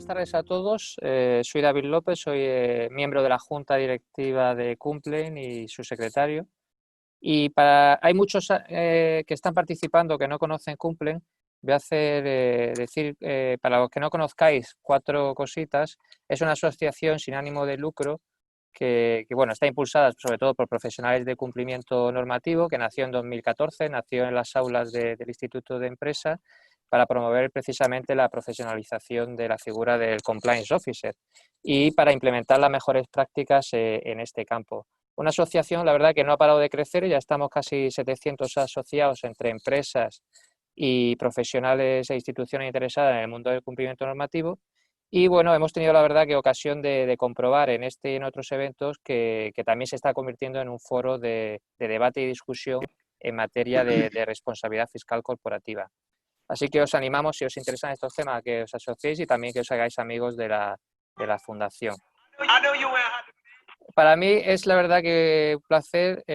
Buenas tardes a todos. Soy David López, soy miembro de la Junta Directiva de Cumplen y su secretario. Hay muchos que están participando que no conocen Cumplen. Voy a decir, para los que no conozcáis, 4 cositas. Es una asociación sin ánimo de lucro que bueno, está impulsada sobre todo por profesionales de cumplimiento normativo, que nació en 2014, nació en las aulas del Instituto de Empresa, para promover precisamente la profesionalización de la figura del Compliance Officer y para implementar las mejores prácticas en este campo. Una asociación, la verdad, que no ha parado de crecer, ya estamos casi 700 asociados entre empresas y profesionales e instituciones interesadas en el mundo del cumplimiento normativo. Y bueno, hemos tenido la verdad que ocasión de comprobar en este y en otros eventos que también se está convirtiendo en un foro de debate y discusión en materia de responsabilidad fiscal corporativa. Así que os animamos, si os interesan estos temas, a que os asociéis y también que os hagáis amigos de la fundación. Para mí es la verdad que un placer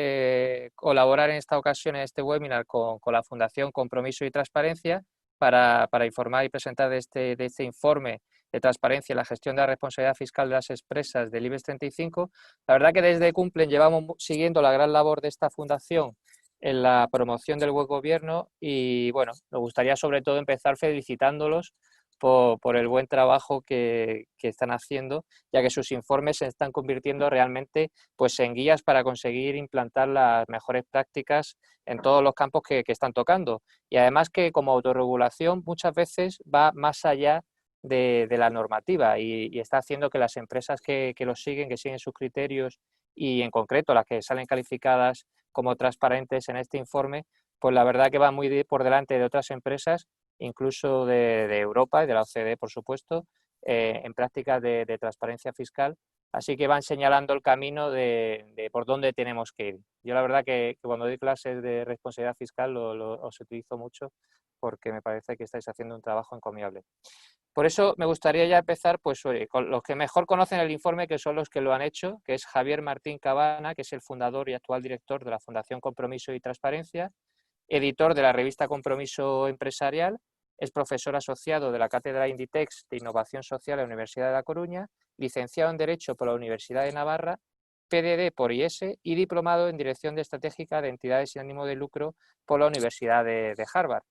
colaborar en esta ocasión, en este webinar, con la Fundación Compromiso y Transparencia para informar y presentar de este informe de transparencia en la gestión de la responsabilidad fiscal de las empresas del IBEX 35. La verdad que desde Cumplen llevamos siguiendo la gran labor de esta fundación en la promoción del buen gobierno y bueno, nos gustaría sobre todo empezar felicitándolos por el buen trabajo que están haciendo, ya que sus informes se están convirtiendo realmente pues, en guías para conseguir implantar las mejores prácticas en todos los campos que están tocando. Y además que como autorregulación muchas veces va más allá de la normativa y está haciendo que las empresas que los siguen, que siguen sus criterios y en concreto las que salen calificadas como transparentes en este informe, pues la verdad que van muy por delante de otras empresas, incluso de Europa y de la OCDE, por supuesto, en prácticas de transparencia fiscal. Así que van señalando el camino de por dónde tenemos que ir. Yo la verdad que cuando doy clases de responsabilidad fiscal os utilizo mucho porque me parece que estáis haciendo un trabajo encomiable. Por eso me gustaría ya empezar pues, con los que mejor conocen el informe, que son los que lo han hecho, que es Javier Martín Cabana, que es el fundador y actual director de la Fundación Compromiso y Transparencia, editor de la revista Compromiso Empresarial, es profesor asociado de la Cátedra Inditex de Innovación Social de la Universidad de La Coruña, licenciado en Derecho por la Universidad de Navarra, PDD por IES y diplomado en Dirección Estratégica de Entidades sin ánimo de lucro por la Universidad de Harvard.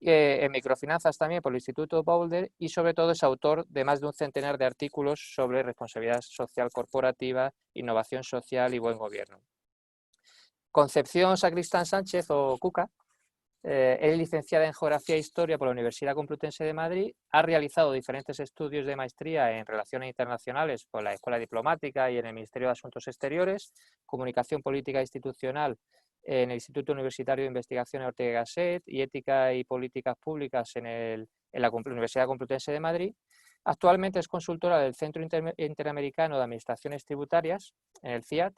En microfinanzas también por el Instituto Boulder y sobre todo es autor de más de un centenar de artículos sobre responsabilidad social corporativa, innovación social y buen gobierno. Concepción Sacristán Sánchez, o Cuca, es licenciada en Geografía e Historia por la Universidad Complutense de Madrid, ha realizado diferentes estudios de maestría en Relaciones Internacionales por la Escuela Diplomática y en el Ministerio de Asuntos Exteriores, Comunicación Política Institucional en el Instituto Universitario de Investigación Ortega y Gasset y Ética y Políticas Públicas en la Universidad Complutense de Madrid. Actualmente es consultora del Centro Interamericano de Administraciones Tributarias, en el CIAT,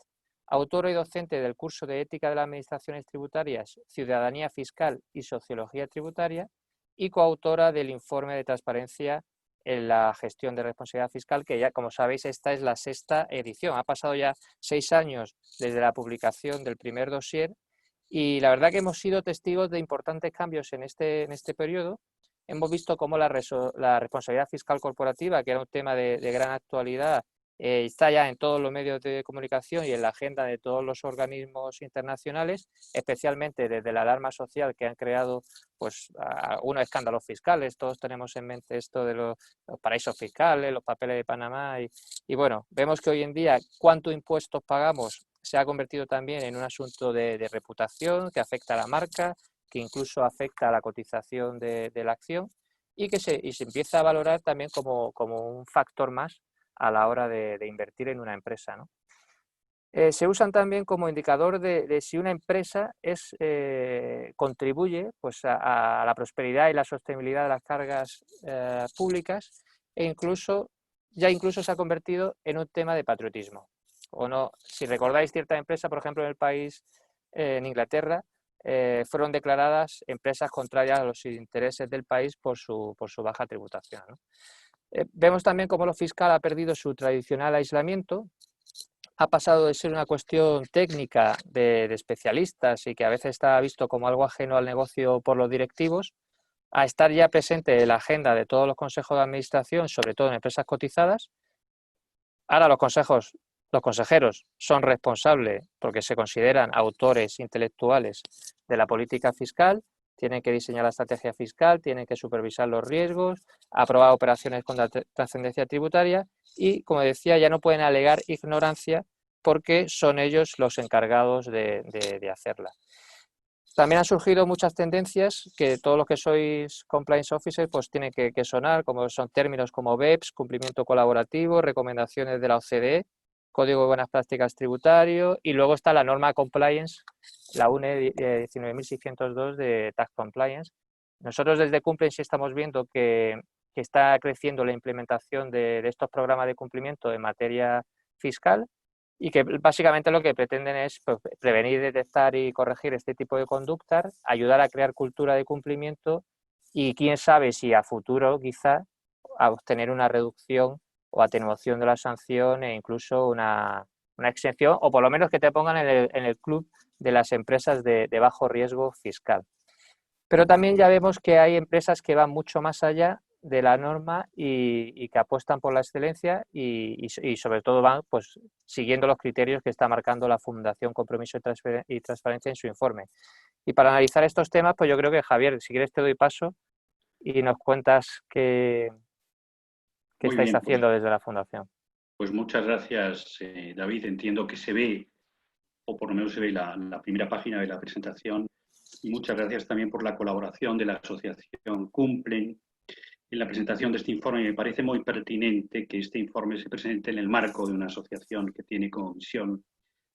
autora y docente del curso de Ética de las Administraciones Tributarias, Ciudadanía Fiscal y Sociología Tributaria y coautora del informe de transparencia en la gestión de responsabilidad fiscal, que ya, como sabéis, esta es la 6ª edición. Ha pasado ya 6 años desde la publicación del primer dossier y la verdad que hemos sido testigos de importantes cambios en este periodo. Hemos visto cómo la responsabilidad fiscal corporativa, que era un tema de gran actualidad, está ya en todos los medios de comunicación y en la agenda de todos los organismos internacionales, especialmente desde la alarma social que han creado pues, unos escándalos fiscales. Todos tenemos en mente esto de los paraísos fiscales, los papeles de Panamá y bueno, vemos que hoy en día cuánto impuestos pagamos se ha convertido también en un asunto de reputación que afecta a la marca, que incluso afecta a la cotización de la acción y que se empieza a valorar también como un factor más a la hora de invertir en una empresa, ¿no? Se usan también como indicador de si una empresa contribuye pues, a la prosperidad y la sostenibilidad de las cargas públicas e incluso se ha convertido en un tema de patriotismo. O no, si recordáis cierta empresa, por ejemplo, en el país, en Inglaterra, fueron declaradas empresas contrarias a los intereses del país por su baja tributación, ¿no? Vemos también cómo lo fiscal ha perdido su tradicional aislamiento, ha pasado de ser una cuestión técnica de especialistas y que a veces está visto como algo ajeno al negocio por los directivos, a estar ya presente en la agenda de todos los consejos de administración, sobre todo en empresas cotizadas. Ahora los consejeros son responsables porque se consideran autores intelectuales de la política fiscal, tienen que diseñar la estrategia fiscal, tienen que supervisar los riesgos, aprobar operaciones con trascendencia tributaria y, como decía, ya no pueden alegar ignorancia porque son ellos los encargados de hacerla. También han surgido muchas tendencias que todos los que sois compliance officers pues tienen que sonar, como son términos como BEPS, cumplimiento colaborativo, recomendaciones de la OCDE, Código de Buenas Prácticas Tributario, y luego está la norma compliance, la UNE 19.602 de Tax Compliance. Nosotros desde Compliance estamos viendo que está creciendo la implementación de estos programas de cumplimiento en materia fiscal, y que básicamente lo que pretenden es prevenir, detectar y corregir este tipo de conductas, ayudar a crear cultura de cumplimiento y quién sabe si a futuro quizá a obtener una reducción o atenuación de la sanción e incluso una exención, o por lo menos que te pongan en el club de las empresas de bajo riesgo fiscal. Pero también ya vemos que hay empresas que van mucho más allá de la norma y que apuestan por la excelencia y sobre todo van pues siguiendo los criterios que está marcando la Fundación Compromiso y Transparencia en su informe. Y para analizar estos temas, pues yo creo que, Javier, si quieres te doy paso y nos cuentas qué estáis haciendo desde la Fundación. Pues muchas gracias, David. Entiendo que se ve, o por lo menos se ve la primera página de la presentación. Y muchas gracias también por la colaboración de la asociación Cumplen en la presentación de este informe. Me parece muy pertinente que este informe se presente en el marco de una asociación que tiene como misión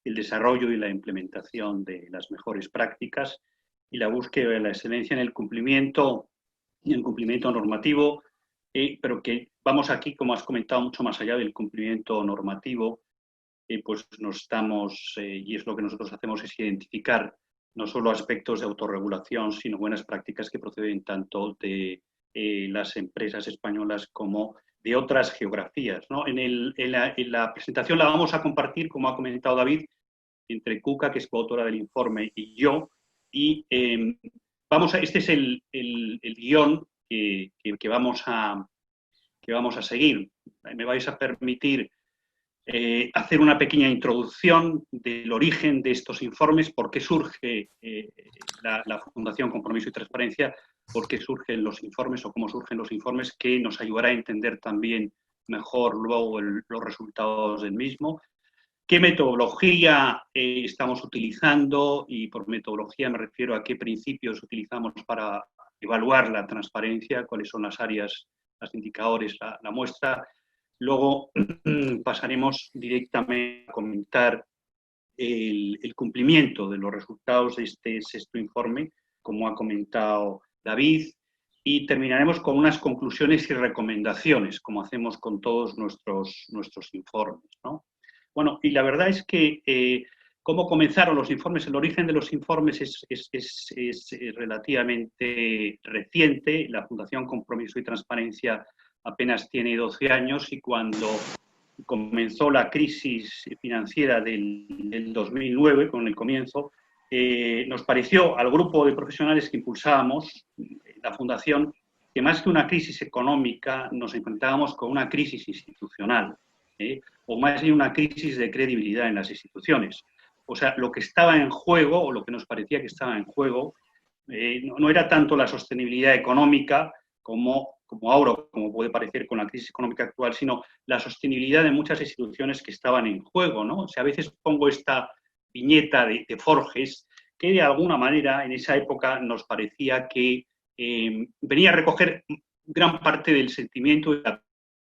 el desarrollo y la implementación de las mejores prácticas y la búsqueda de la excelencia en el cumplimiento normativo, pero que vamos aquí, como has comentado, mucho más allá del cumplimiento normativo, pues nos estamos, y es lo que nosotros hacemos, es identificar no solo aspectos de autorregulación, sino buenas prácticas que proceden tanto de las empresas españolas como de otras geografías, ¿no? En la presentación la vamos a compartir, como ha comentado David, entre Cuca, que es coautora del informe, y yo, y este es el guión que vamos a seguir. Me vais a permitir hacer una pequeña introducción del origen de estos informes, por qué surge la Fundación Compromiso y Transparencia, por qué surgen los informes o cómo surgen los informes, que nos ayudará a entender también mejor luego los resultados del mismo. ¿Qué metodología estamos utilizando? Y por metodología me refiero a qué principios utilizamos para evaluar la transparencia, cuáles son las áreas, los indicadores, la muestra. Luego pasaremos directamente a comentar el cumplimiento de los resultados de este sexto informe, como ha comentado David, y terminaremos con unas conclusiones y recomendaciones, como hacemos con todos nuestros informes, ¿no? Bueno, y la verdad es que cómo comenzaron los informes, el origen de los informes es relativamente reciente. La Fundación Compromiso y Transparencia apenas tiene 12 años y cuando comenzó la crisis financiera del 2009, con el comienzo, nos pareció al grupo de profesionales que impulsábamos la Fundación que más que una crisis económica nos enfrentábamos con una crisis institucional, o más bien una crisis de credibilidad en las instituciones. O sea, lo que estaba en juego, o lo que nos parecía que estaba en juego, no era tanto la sostenibilidad económica como ahora, como puede parecer con la crisis económica actual, sino la sostenibilidad de muchas instituciones que estaban en juego, ¿no? O sea, a veces pongo esta viñeta de Forges, que de alguna manera en esa época nos parecía que venía a recoger gran parte del sentimiento y la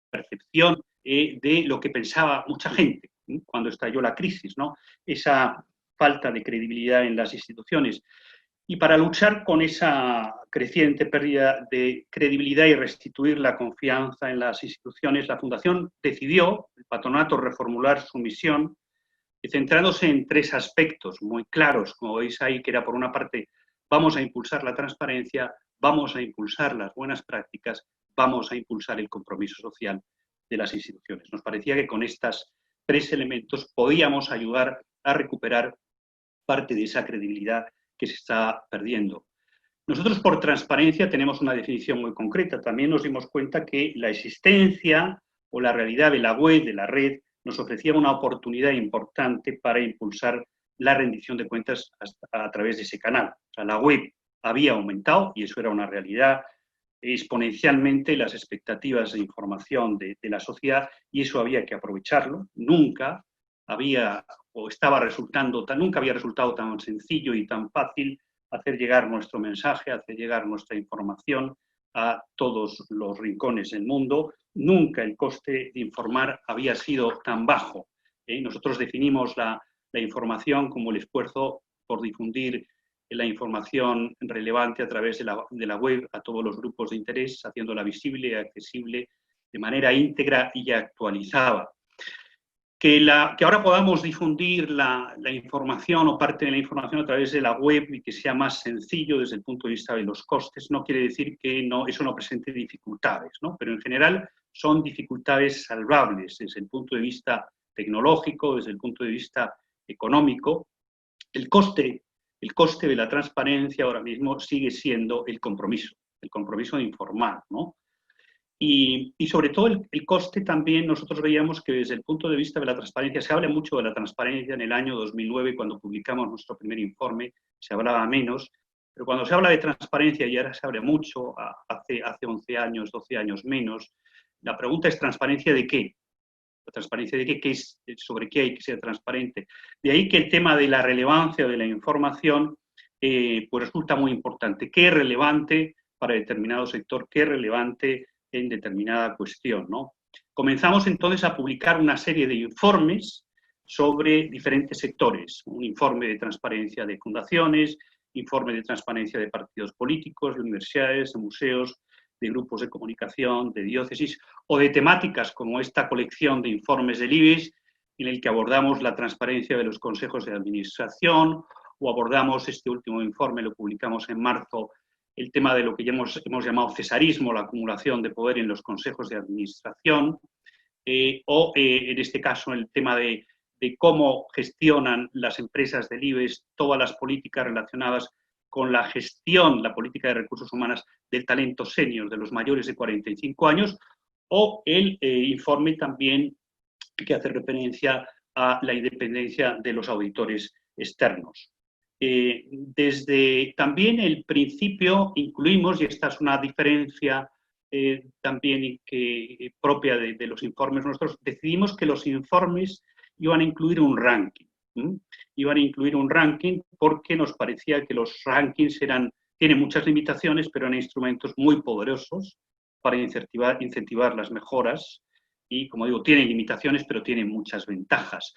percepción de lo que pensaba mucha gente cuando estalló la crisis, ¿no? Esa falta de credibilidad en las instituciones. Y para luchar con esa creciente pérdida de credibilidad y restituir la confianza en las instituciones, la Fundación decidió, el patronato, reformular su misión, centrándose en tres aspectos muy claros, como veis ahí, que era por una parte, vamos a impulsar la transparencia, vamos a impulsar las buenas prácticas, vamos a impulsar el compromiso social de las instituciones. Nos parecía que con estos tres elementos podíamos ayudar a recuperar parte de esa credibilidad que se está perdiendo. Nosotros por transparencia tenemos una definición muy concreta. También nos dimos cuenta que la existencia o la realidad de la web, de la red, nos ofrecía una oportunidad importante para impulsar la rendición de cuentas a través de ese canal. O sea, la web había aumentado, y eso era una realidad, exponencialmente las expectativas de información de la sociedad, y eso había que aprovecharlo. Nunca había resultado tan sencillo y tan fácil hacer llegar nuestro mensaje, hacer llegar nuestra información a todos los rincones del mundo. Nunca el coste de informar había sido tan bajo. Nosotros definimos la información como el esfuerzo por difundir la información relevante a través de la web a todos los grupos de interés, haciéndola visible y accesible de manera íntegra y actualizada. Que ahora podamos difundir la información o parte de la información a través de la web y que sea más sencillo desde el punto de vista de los costes, no quiere decir que eso no presente dificultades, ¿no? Pero en general son dificultades salvables desde el punto de vista tecnológico, desde el punto de vista económico. El coste de la transparencia ahora mismo sigue siendo el compromiso de informar, ¿no? Y sobre todo el coste también, nosotros veíamos que desde el punto de vista de la transparencia, se habla mucho de la transparencia en el año 2009, cuando publicamos nuestro primer informe, se hablaba menos, pero cuando se habla de transparencia, y ahora se habla mucho, hace 11 años, 12 años menos, la pregunta es ¿transparencia de qué? ¿La transparencia de qué? ¿Sobre qué hay que ser transparente? De ahí que el tema de la relevancia de la información pues resulta muy importante. ¿Qué es relevante para determinado sector? ¿Qué es relevante en determinada cuestión, ¿no? Comenzamos entonces a publicar una serie de informes sobre diferentes sectores. Un informe de transparencia de fundaciones, informe de transparencia de partidos políticos, de universidades, de museos, de grupos de comunicación, de diócesis o de temáticas como esta colección de informes del IBEX en el que abordamos la transparencia de los consejos de administración o abordamos este último informe, lo publicamos en marzo, el tema de lo que ya hemos llamado cesarismo, la acumulación de poder en los consejos de administración, o en este caso el tema de cómo gestionan las empresas del IBEX todas las políticas relacionadas con la gestión, la política de recursos humanos del talento senior de los mayores de 45 años, o el informe también que hace referencia a la independencia de los auditores externos. Desde también el principio incluimos, y esta es una diferencia también propia de los informes nuestros, decidimos que los informes iban a incluir un ranking. Iban a incluir un ranking porque nos parecía que los rankings tienen muchas limitaciones, pero eran instrumentos muy poderosos para incentivar las mejoras y, como digo, tienen limitaciones, pero tienen muchas ventajas.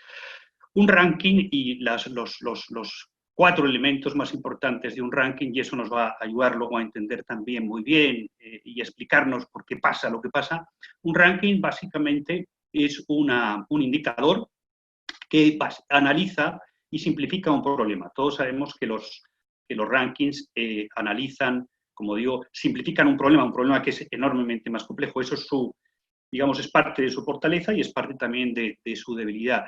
Un ranking y los 4 elementos más importantes de un ranking, y eso nos va a ayudar luego a entender también muy bien y explicarnos por qué pasa lo que pasa. Un ranking básicamente es un indicador que analiza y simplifica un problema. Todos sabemos que los rankings analizan, como digo, simplifican un problema que es enormemente más complejo. Eso es parte de su fortaleza y es parte también de su debilidad.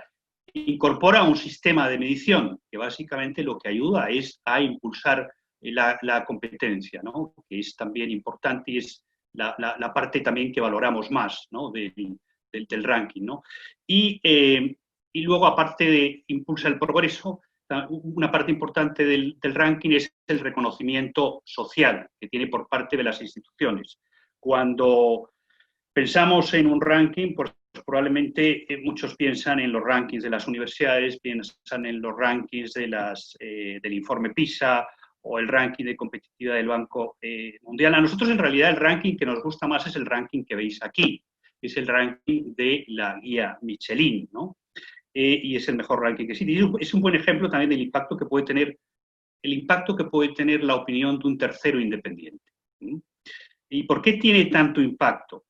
Incorpora un sistema de medición que básicamente lo que ayuda es a impulsar la competencia, ¿no? Que es también importante y es la parte también que valoramos más, ¿no? del ranking, ¿no? Y luego, aparte de impulsa el progreso, una parte importante del ranking es el reconocimiento social que tiene por parte de las instituciones. Cuando pensamos en un ranking, pues probablemente muchos piensan en los rankings de las universidades, piensan en los rankings del informe PISA o el ranking de competitividad del Banco Mundial. A nosotros, en realidad, el ranking que nos gusta más es el ranking que veis aquí, es el ranking de la guía Michelin, ¿no? Y es el mejor ranking que existe. Y es un buen ejemplo también del impacto que puede tener la opinión de un tercero independiente. ¿Y por qué tiene tanto impacto?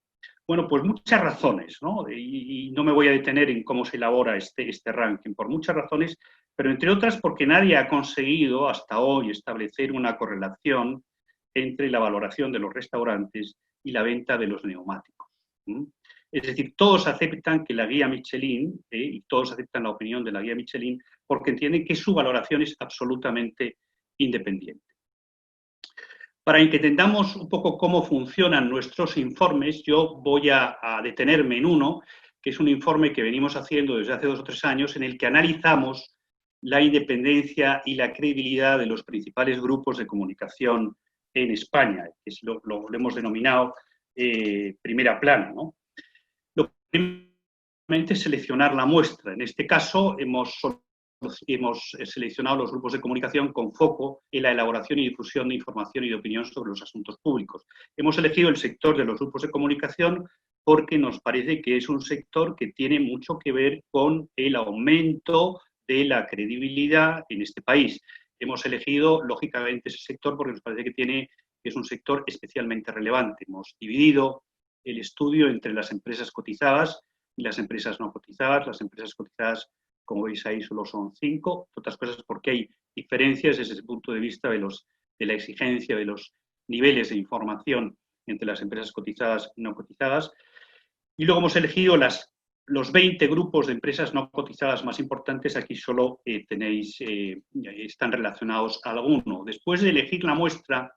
Bueno, pues muchas razones, ¿no? Y no me voy a detener en cómo se elabora este ranking, por muchas razones, pero entre otras porque nadie ha conseguido hasta hoy establecer una correlación entre la valoración de los restaurantes y la venta de los neumáticos. Es decir, todos aceptan que la guía Michelin, y todos aceptan la opinión de la guía Michelin, porque entienden que su valoración es absolutamente independiente. Para que entendamos un poco cómo funcionan nuestros informes, yo voy a detenerme en uno, que es un informe que venimos haciendo desde hace 2 o 3 años, en el que analizamos la independencia y la credibilidad de los principales grupos de comunicación en España, que lo hemos denominado primera plana, ¿no? Lo primero es seleccionar la muestra. En este caso hemos seleccionado los grupos de comunicación con foco en la elaboración y difusión de información y de opinión sobre los asuntos públicos. Hemos elegido el sector de los grupos de comunicación porque nos parece que es un sector que tiene mucho que ver con el aumento de la credibilidad en este país. Hemos elegido, lógicamente, ese sector porque nos parece que es un sector especialmente relevante. Hemos dividido el estudio entre las empresas cotizadas y las empresas no cotizadas. Las empresas cotizadas, como veis ahí, solo son 5, otras cosas porque hay diferencias desde ese punto de vista de la exigencia de los niveles de información entre las empresas cotizadas y no cotizadas. Y luego hemos elegido los 20 grupos de empresas no cotizadas más importantes. Aquí solo están relacionados a alguno. Después de elegir la muestra,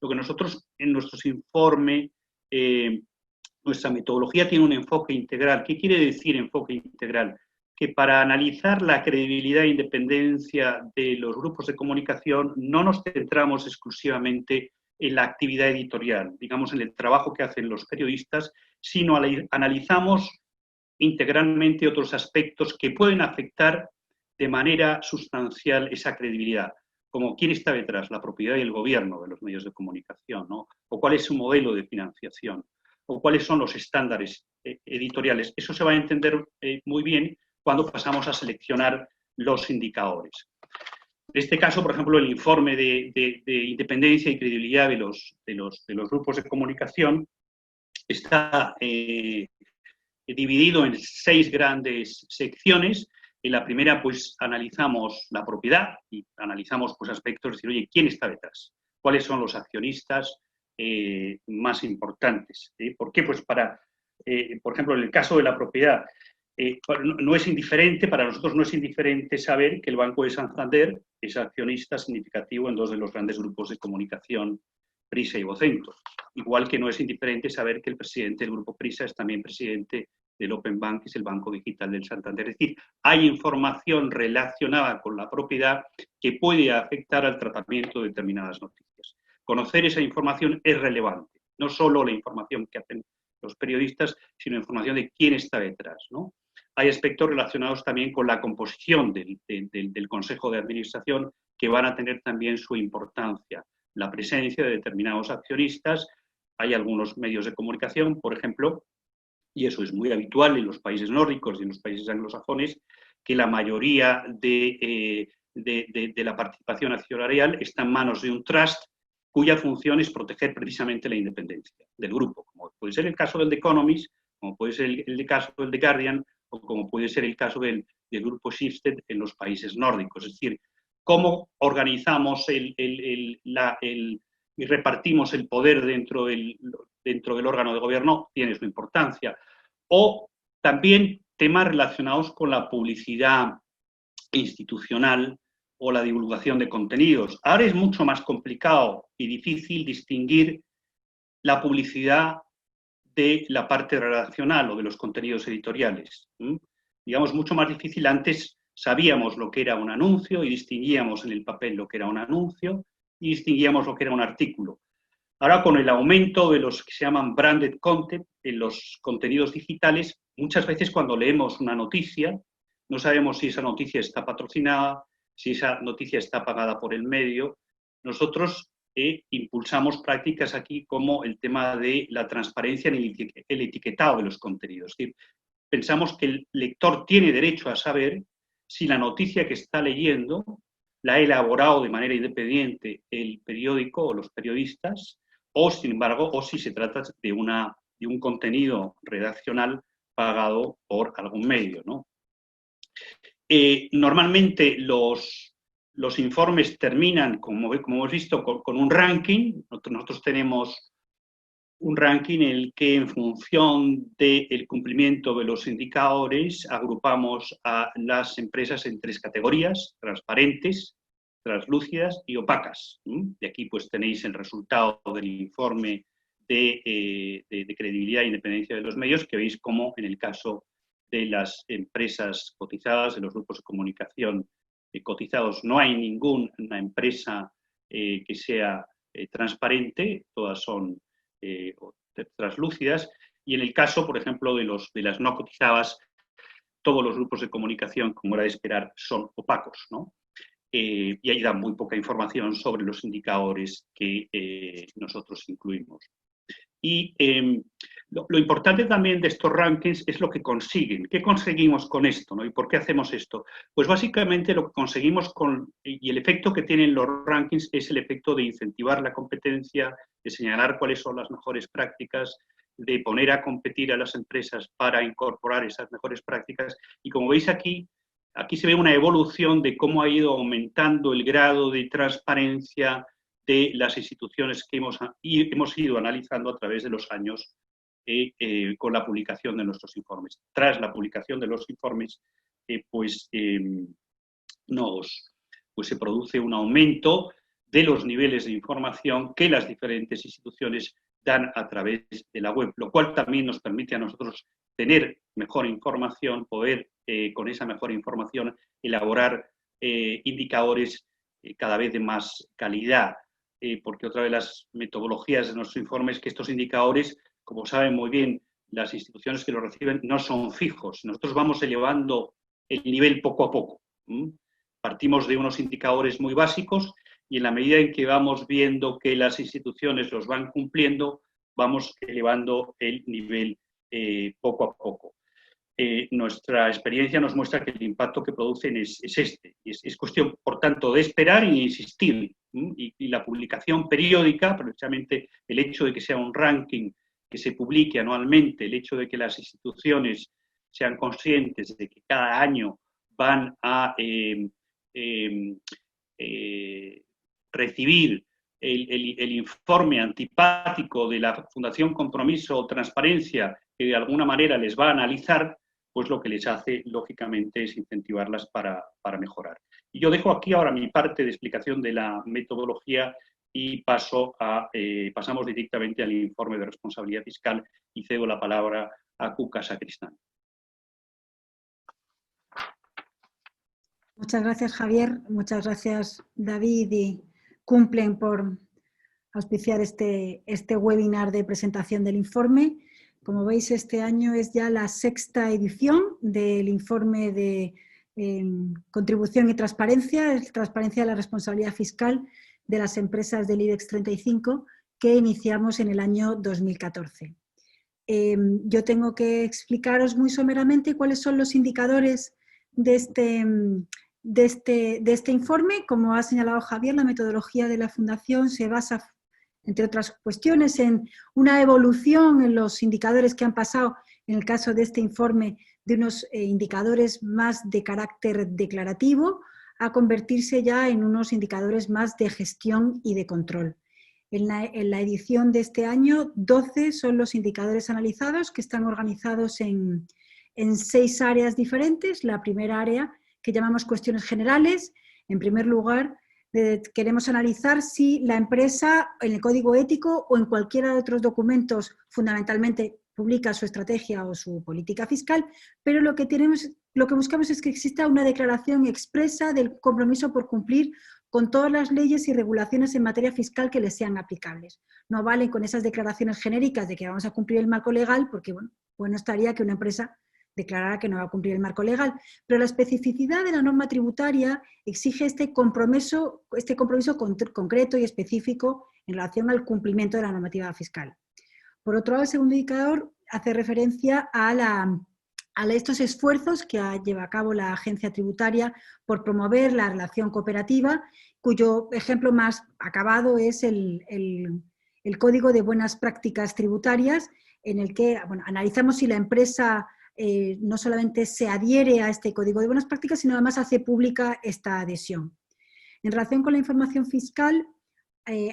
lo que nosotros en nuestros informes, nuestra metodología tiene un enfoque integral. ¿Qué quiere decir enfoque integral? Que para analizar la credibilidad e independencia de los grupos de comunicación no nos centramos exclusivamente en la actividad editorial, digamos en el trabajo que hacen los periodistas, sino analizamos integralmente otros aspectos que pueden afectar de manera sustancial esa credibilidad, como quién está detrás, la propiedad y el gobierno de los medios de comunicación, ¿no? O cuál es su modelo de financiación, o cuáles son los estándares editoriales. Eso se va a entender muy bien cuando pasamos a seleccionar los indicadores. En este caso, por ejemplo, el informe de independencia y credibilidad de los grupos de comunicación está dividido en 6 grandes secciones. En la primera, pues, analizamos la propiedad y analizamos pues, aspectos de decir, oye, ¿quién está detrás? ¿Cuáles son los accionistas más importantes? ¿Por qué? Pues por ejemplo, en el caso de la propiedad, no es indiferente, para nosotros no es indiferente saber que el Banco de Santander es accionista significativo en 2 de los grandes grupos de comunicación, Prisa y Vocento. Igual que no es indiferente saber que el presidente del grupo Prisa es también presidente del Open Bank, que es el banco digital del Santander. Es decir, hay información relacionada con la propiedad que puede afectar al tratamiento de determinadas noticias. Conocer esa información es relevante, no solo la información que hacen los periodistas, sino información de quién está detrás, ¿no? Hay aspectos relacionados también con la composición del Consejo de Administración que van a tener también su importancia. La presencia de determinados accionistas. Hay algunos medios de comunicación, por ejemplo, y eso es muy habitual en los países nórdicos y en los países anglosajones, que la mayoría de la participación accionarial está en manos de un trust cuya función es proteger precisamente la independencia del grupo, como puede ser el caso del The Economist, como puede ser el caso del The Guardian, o como puede ser el caso del grupo Schibsted en los países nórdicos. Es decir, cómo organizamos y repartimos el poder dentro del órgano de gobierno tiene su importancia. O también temas relacionados con la publicidad institucional o la divulgación de contenidos. Ahora es mucho más complicado y difícil distinguir la publicidad de la parte redaccional o de los contenidos editoriales. Digamos, mucho más difícil. Antes sabíamos lo que era un anuncio y distinguíamos en el papel lo que era un anuncio y distinguíamos lo que era un artículo. Ahora, con el aumento de los que se llaman branded content en los contenidos digitales, muchas veces cuando leemos una noticia, no sabemos si esa noticia está patrocinada, si esa noticia está pagada por el medio. Nosotros impulsamos prácticas aquí como el tema de la transparencia en el etiquetado de los contenidos. Es decir, pensamos que el lector tiene derecho a saber si la noticia que está leyendo la ha elaborado de manera independiente el periódico o los periodistas, o sin embargo, o si se trata de un contenido redaccional pagado por algún medio, ¿no? Normalmente los informes terminan, como hemos visto, con un ranking. Nosotros tenemos un ranking en el que, en función del cumplimiento de los indicadores, agrupamos a las empresas en 3 categorías: transparentes, translúcidas y opacas. De aquí pues tenéis el resultado del informe de credibilidad e independencia de los medios, que veis como en el caso de las empresas cotizadas, de los grupos de comunicación cotizados, no hay ninguna empresa que sea transparente, todas son translúcidas, y en el caso, por ejemplo, de las no cotizadas, todos los grupos de comunicación, como era de esperar, son opacos, ¿no? Y ahí da muy poca información sobre los indicadores que nosotros incluimos. Y lo importante también de estos rankings es lo que consiguen. ¿Qué conseguimos con esto, ¿no? ¿Y por qué hacemos esto? Pues básicamente lo que conseguimos y el efecto que tienen los rankings es el efecto de incentivar la competencia, de señalar cuáles son las mejores prácticas, de poner a competir a las empresas para incorporar esas mejores prácticas. Y como veis aquí se ve una evolución de cómo ha ido aumentando el grado de transparencia de las instituciones que hemos ido analizando a través de los años con la publicación de nuestros informes. Tras la publicación de los informes, pues se produce un aumento de los niveles de información que las diferentes instituciones dan a través de la web, lo cual también nos permite a nosotros tener mejor información, poder con esa mejor información elaborar indicadores cada vez de más calidad, porque otra de las metodologías de nuestro informe es que estos indicadores, como saben muy bien las instituciones que los reciben, no son fijos. Nosotros vamos elevando el nivel poco a poco. Partimos de unos indicadores muy básicos y en la medida en que vamos viendo que las instituciones los van cumpliendo, vamos elevando el nivel poco a poco. Nuestra experiencia nos muestra que el impacto que producen es este. Es cuestión, por tanto, de esperar e insistir. Y la publicación periódica, precisamente el hecho de que sea un ranking que se publique anualmente, el hecho de que las instituciones sean conscientes de que cada año van a recibir el informe antipático de la Fundación Compromiso o Transparencia, que de alguna manera les va a analizar, pues lo que les hace, lógicamente, es incentivarlas para mejorar. Y yo dejo aquí ahora mi parte de explicación de la metodología y pasamos directamente al informe de responsabilidad fiscal y cedo la palabra a Cuca Sacristán. Muchas gracias, Javier. Muchas gracias, David y Cumplen por auspiciar este webinar de presentación del informe. Como veis, este año es ya la 6ª edición del informe de contribución y transparencia de la responsabilidad fiscal de las empresas del IBEX 35 que iniciamos en el año 2014. Yo tengo que explicaros muy someramente cuáles son los indicadores de este informe. Como ha señalado Javier, la metodología de la Fundación se basa, entre otras cuestiones, en una evolución en los indicadores que han pasado, en el caso de este informe, de unos indicadores más de carácter declarativo a convertirse ya en unos indicadores más de gestión y de control. En la edición de este año, 12 son los indicadores analizados, que están organizados en 6 áreas diferentes. La primera área, que llamamos cuestiones generales, en primer lugar, queremos analizar si la empresa, en el código ético o en cualquiera de otros documentos, fundamentalmente publica su estrategia o su política fiscal, pero lo que buscamos es que exista una declaración expresa del compromiso por cumplir con todas las leyes y regulaciones en materia fiscal que les sean aplicables. No valen con esas declaraciones genéricas de que vamos a cumplir el marco legal, porque bueno estaría que una empresa declarara que no va a cumplir el marco legal, pero la especificidad de la norma tributaria exige este compromiso concreto y específico en relación al cumplimiento de la normativa fiscal. Por otro lado, el segundo indicador hace referencia a estos esfuerzos que lleva a cabo la agencia tributaria por promover la relación cooperativa, cuyo ejemplo más acabado es el Código de Buenas Prácticas Tributarias, en el que analizamos si la empresa no solamente se adhiere a este Código de Buenas Prácticas, sino además hace pública esta adhesión. En relación con la información fiscal,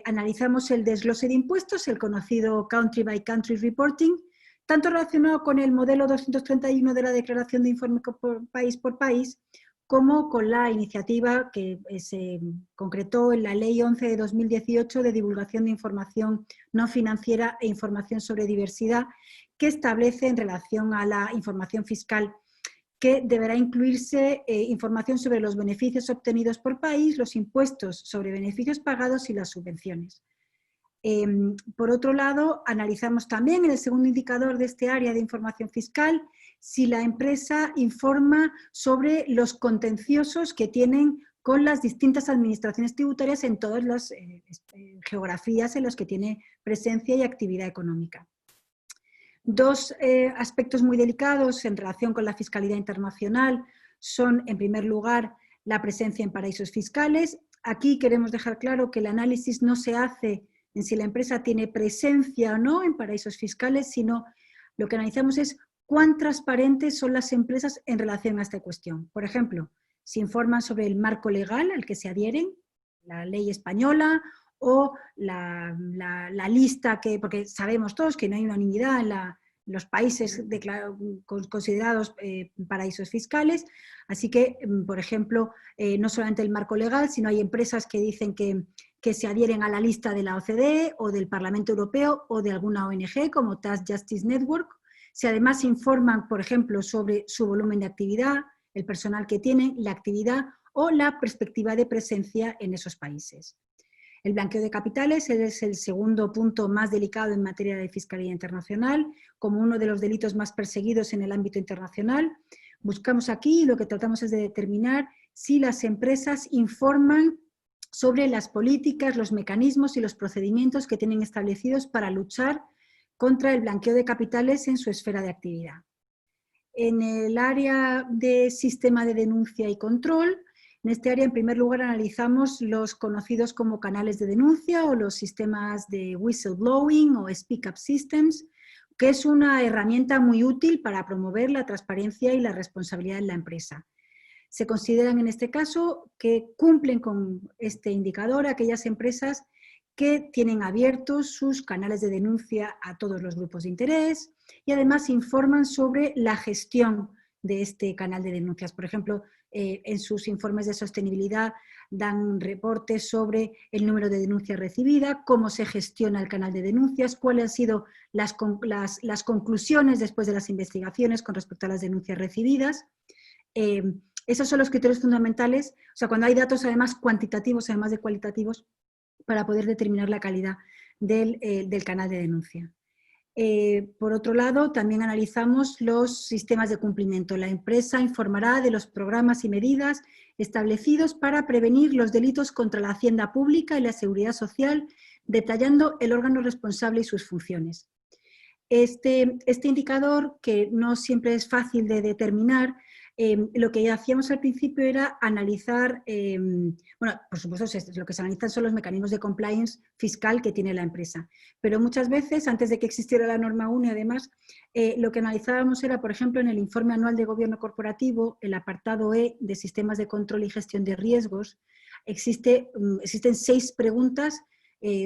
analizamos el desglose de impuestos, el conocido Country by Country Reporting, tanto relacionado con el modelo 231 de la declaración de informe por país, como con la iniciativa que se concretó en la Ley 11 de 2018 de divulgación de información no financiera e información sobre diversidad, que establece en relación a la información fiscal que deberá incluirse información sobre los beneficios obtenidos por país, los impuestos sobre beneficios pagados y las subvenciones. Por otro lado, analizamos también en el segundo indicador de este área de información fiscal si la empresa informa sobre los contenciosos que tienen con las distintas administraciones tributarias en todas las geografías en las que tiene presencia y actividad económica. Dos aspectos muy delicados en relación con la fiscalidad internacional son, en primer lugar, la presencia en paraísos fiscales. Aquí queremos dejar claro que el análisis no se hace en si la empresa tiene presencia o no en paraísos fiscales, sino lo que analizamos es cuán transparentes son las empresas en relación a esta cuestión. Por ejemplo, si informan sobre el marco legal al que se adhieren, la ley española o la lista que, porque sabemos todos que no hay unanimidad en los países considerados paraísos fiscales, así que, por ejemplo, no solamente el marco legal, sino hay empresas que dicen que se adhieren a la lista de la OCDE o del Parlamento Europeo o de alguna ONG como Tax Justice Network. Si además informan, por ejemplo, sobre su volumen de actividad, el personal que tienen, la actividad o la perspectiva de presencia en esos países. El blanqueo de capitales es el segundo punto más delicado en materia de fiscalidad internacional, como uno de los delitos más perseguidos en el ámbito internacional. Buscamos aquí y lo que tratamos es de determinar si las empresas informan sobre las políticas, los mecanismos y los procedimientos que tienen establecidos para luchar contra el blanqueo de capitales en su esfera de actividad. En el área de sistema de denuncia y control, en este área, en primer lugar, analizamos los conocidos como canales de denuncia o los sistemas de whistleblowing o speak-up systems, que es una herramienta muy útil para promover la transparencia y la responsabilidad en la empresa. Se consideran en este caso que cumplen con este indicador aquellas empresas que tienen abiertos sus canales de denuncia a todos los grupos de interés y además informan sobre la gestión de este canal de denuncias. Por ejemplo, en sus informes de sostenibilidad dan reportes sobre el número de denuncias recibidas, cómo se gestiona el canal de denuncias, cuáles han sido las conclusiones después de las investigaciones con respecto a las denuncias recibidas. Esos son los criterios fundamentales, o sea, cuando hay datos además cuantitativos, además de cualitativos, para poder determinar la calidad del canal de denuncia. Por otro lado, también analizamos los sistemas de cumplimiento. La empresa informará de los programas y medidas establecidos para prevenir los delitos contra la hacienda pública y la seguridad social, detallando el órgano responsable y sus funciones. Este indicador, que no siempre es fácil de determinar, lo que hacíamos al principio era analizar, bueno, por supuesto lo que se analizan son los mecanismos de compliance fiscal que tiene la empresa, pero muchas veces, antes de que existiera la norma 1 y además, lo que analizábamos era, por ejemplo, en el informe anual de gobierno corporativo, el apartado E de sistemas de control y gestión de riesgos, existen 6 preguntas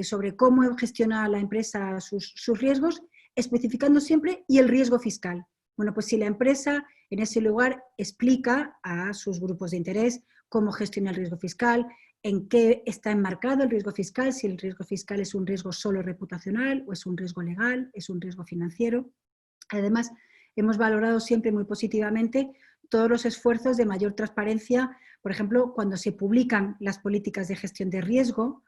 sobre cómo gestiona la empresa sus riesgos, especificando siempre y el riesgo fiscal. Bueno, pues si la empresa en ese lugar explica a sus grupos de interés cómo gestiona el riesgo fiscal, en qué está enmarcado el riesgo fiscal, si el riesgo fiscal es un riesgo solo reputacional o es un riesgo legal, es un riesgo financiero. Además, hemos valorado siempre muy positivamente todos los esfuerzos de mayor transparencia, por ejemplo, cuando se publican las políticas de gestión de riesgo,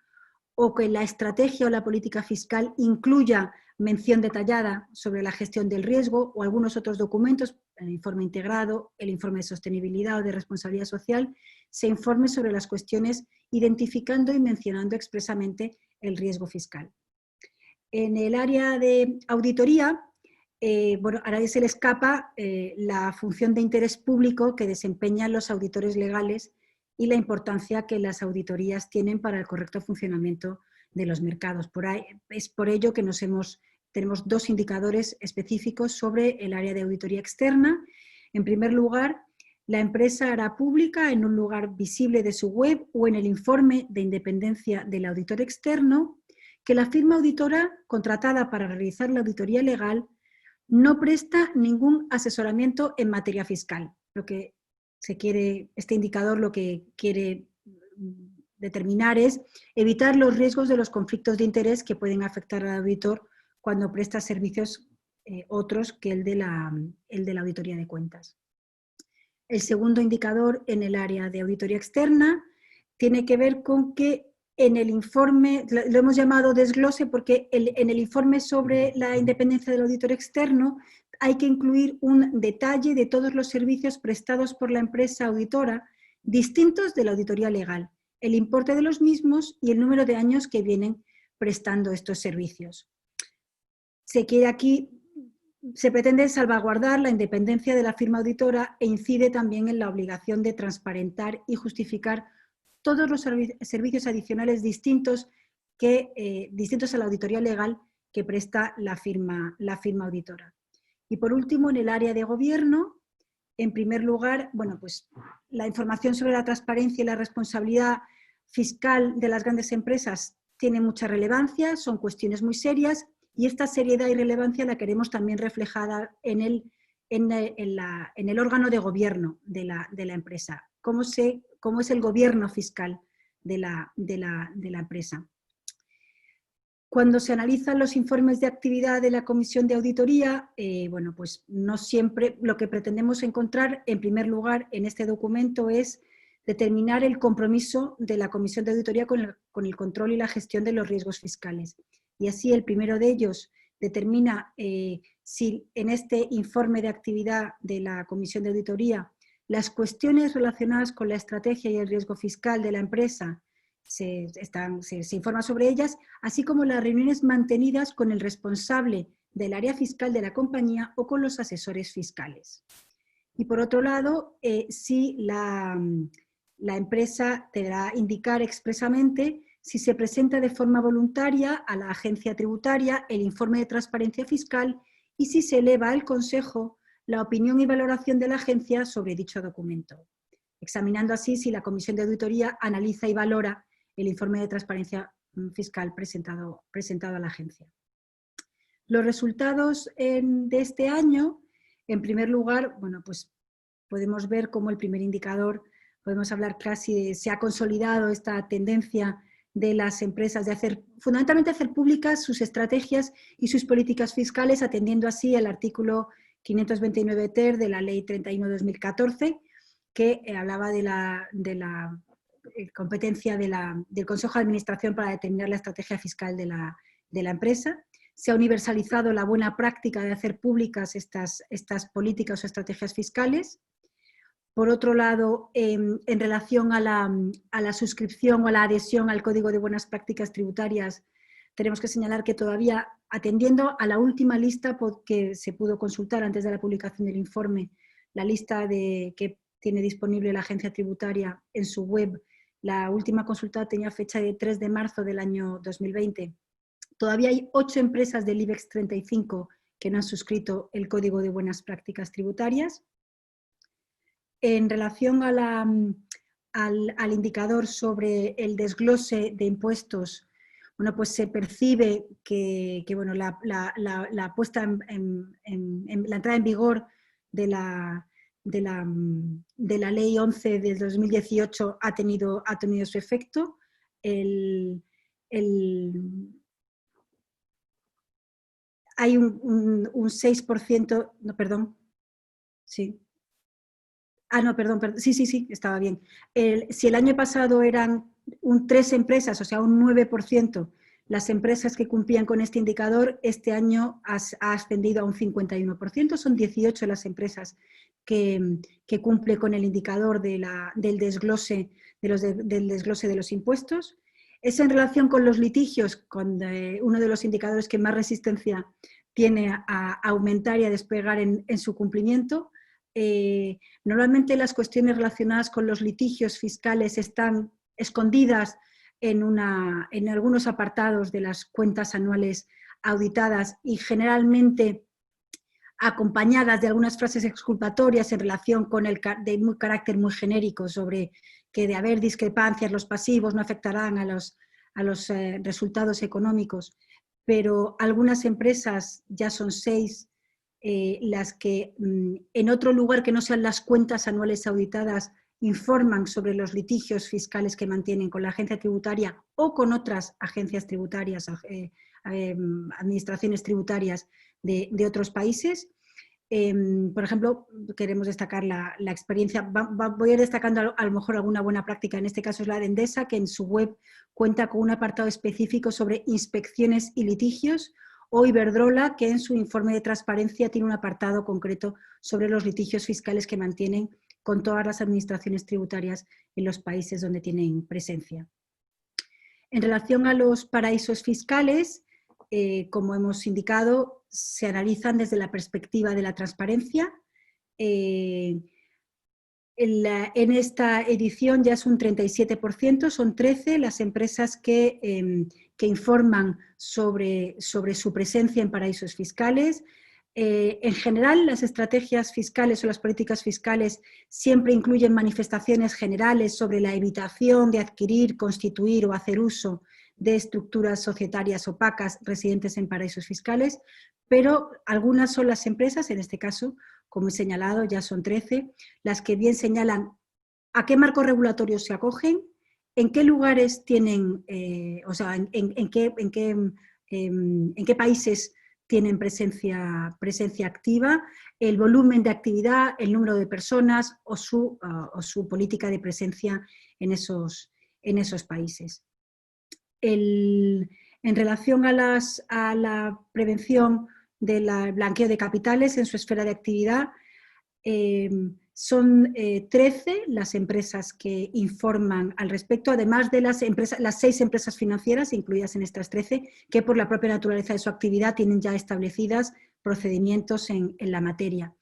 o que la estrategia o la política fiscal incluya mención detallada sobre la gestión del riesgo o algunos otros documentos, el informe integrado, el informe de sostenibilidad o de responsabilidad social, se informe sobre las cuestiones identificando y mencionando expresamente el riesgo fiscal. En el área de auditoría, bueno, a nadie se le escapa la función de interés público que desempeñan los auditores legales y la importancia que las auditorías tienen para el correcto funcionamiento de los mercados. Es por ello que tenemos 2 indicadores específicos sobre el área de auditoría externa. En primer lugar, la empresa hará pública en un lugar visible de su web o en el informe de independencia del auditor externo que la firma auditora contratada para realizar la auditoría legal no presta ningún asesoramiento en materia fiscal, lo que este indicador lo que quiere determinar es evitar los riesgos de los conflictos de interés que pueden afectar al auditor cuando presta servicios otros que el de la auditoría de cuentas. El segundo indicador en el área de auditoría externa tiene que ver con que en el informe, lo hemos llamado desglose porque en el informe sobre la independencia del auditor externo hay que incluir un detalle de todos los servicios prestados por la empresa auditora distintos de la auditoría legal, el importe de los mismos y el número de años que vienen prestando estos servicios. Se pretende salvaguardar la independencia de la firma auditora e incide también en la obligación de transparentar y justificar todos los servicios adicionales distintos a la auditoría legal que presta la firma auditora. Y por último, en el área de gobierno, en primer lugar, bueno, pues la información sobre la transparencia y la responsabilidad fiscal de las grandes empresas tiene mucha relevancia, son cuestiones muy serias y esta seriedad y relevancia la queremos también reflejada en el órgano de gobierno de la empresa. ¿Cómo es el gobierno fiscal de la empresa? Cuando se analizan los informes de actividad de la Comisión de Auditoría, bueno, pues no siempre lo que pretendemos encontrar, en primer lugar, en este documento es determinar el compromiso de la Comisión de Auditoría con el control y la gestión de los riesgos fiscales. Y así el primero de ellos determina si en este informe de actividad de la Comisión de Auditoría las cuestiones relacionadas con la estrategia y el riesgo fiscal de la empresa se informa sobre ellas, así como las reuniones mantenidas con el responsable del área fiscal de la compañía o con los asesores fiscales. Y por otro lado, si la empresa deberá indicar expresamente si se presenta de forma voluntaria a la agencia tributaria el informe de transparencia fiscal y si se eleva al Consejo la opinión y valoración de la agencia sobre dicho documento, examinando así si la Comisión de Auditoría analiza y valora el informe de transparencia fiscal presentado a la agencia. Los resultados de este año, en primer lugar, bueno, pues podemos ver cómo el primer indicador, podemos hablar casi de se ha consolidado esta tendencia de las empresas de fundamentalmente hacer públicas sus estrategias y sus políticas fiscales, atendiendo así al artículo 529 ter de la Ley 31/2014, que hablaba de la competencia del Consejo de Administración para determinar la estrategia fiscal de la empresa. Se ha universalizado la buena práctica de hacer públicas estas políticas o estrategias fiscales. Por otro lado, en relación a la suscripción o a la adhesión al Código de Buenas Prácticas Tributarias, tenemos que señalar que todavía, atendiendo a la última lista que se pudo consultar antes de la publicación del informe, la lista que tiene disponible la agencia tributaria en su web, la última consulta tenía fecha de 3 de marzo del año 2020. Todavía hay 8 empresas del IBEX 35 que no han suscrito el Código de Buenas Prácticas Tributarias. En relación al indicador sobre el desglose de impuestos, bueno, pues se percibe que bueno, la puesta la entrada en vigor de la Ley 11 de 2018 ha tenido su efecto. Hay un 6%, no, perdón, sí. No, perdón, sí, estaba bien. Si el año pasado eran 3 empresas, o sea, un 9%, las empresas que cumplían con este indicador, este año ha ascendido a un 51%, son 18 las empresas que cumplen con el indicador del desglose de los impuestos. Es en relación con los litigios, con uno de los indicadores que más resistencia tiene a aumentar y a despegar en su cumplimiento. Normalmente las cuestiones relacionadas con los litigios fiscales están escondidas en algunos apartados de las cuentas anuales auditadas y generalmente acompañadas de algunas frases exculpatorias en relación con de carácter muy genérico sobre que de haber discrepancias los pasivos no afectarán a los resultados económicos, pero algunas empresas, ya son 6, las que en otro lugar que no sean las cuentas anuales auditadas informan sobre los litigios fiscales que mantienen con la agencia tributaria o con otras agencias tributarias, administraciones tributarias de otros países. Por ejemplo, queremos destacar la experiencia, voy a ir destacando a lo mejor alguna buena práctica, en este caso es la de Endesa, que en su web cuenta con un apartado específico sobre inspecciones y litigios, o Iberdrola, que en su informe de transparencia tiene un apartado concreto sobre los litigios fiscales que mantienen con todas las administraciones tributarias en los países donde tienen presencia. En relación a los paraísos fiscales, como hemos indicado, se analizan desde la perspectiva de la transparencia. En esta edición ya es un 37%, son 13 las empresas que informan sobre su presencia en paraísos fiscales. En general, las estrategias fiscales o las políticas fiscales siempre incluyen manifestaciones generales sobre la evitación de adquirir, constituir o hacer uso de estructuras societarias opacas residentes en paraísos fiscales, pero algunas son las empresas, en este caso, como he señalado, ya son 13, las que bien señalan a qué marcos regulatorios se acogen, en qué lugares tienen, en qué países tienen presencia activa, el volumen de actividad, el número de personas o su política de presencia en esos países. En relación a la prevención del blanqueo de capitales en su esfera de actividad, son 13 las empresas que informan al respecto, además de las 6 empresas financieras incluidas en estas 13, que por la propia naturaleza de su actividad tienen ya establecidas procedimientos en la materia.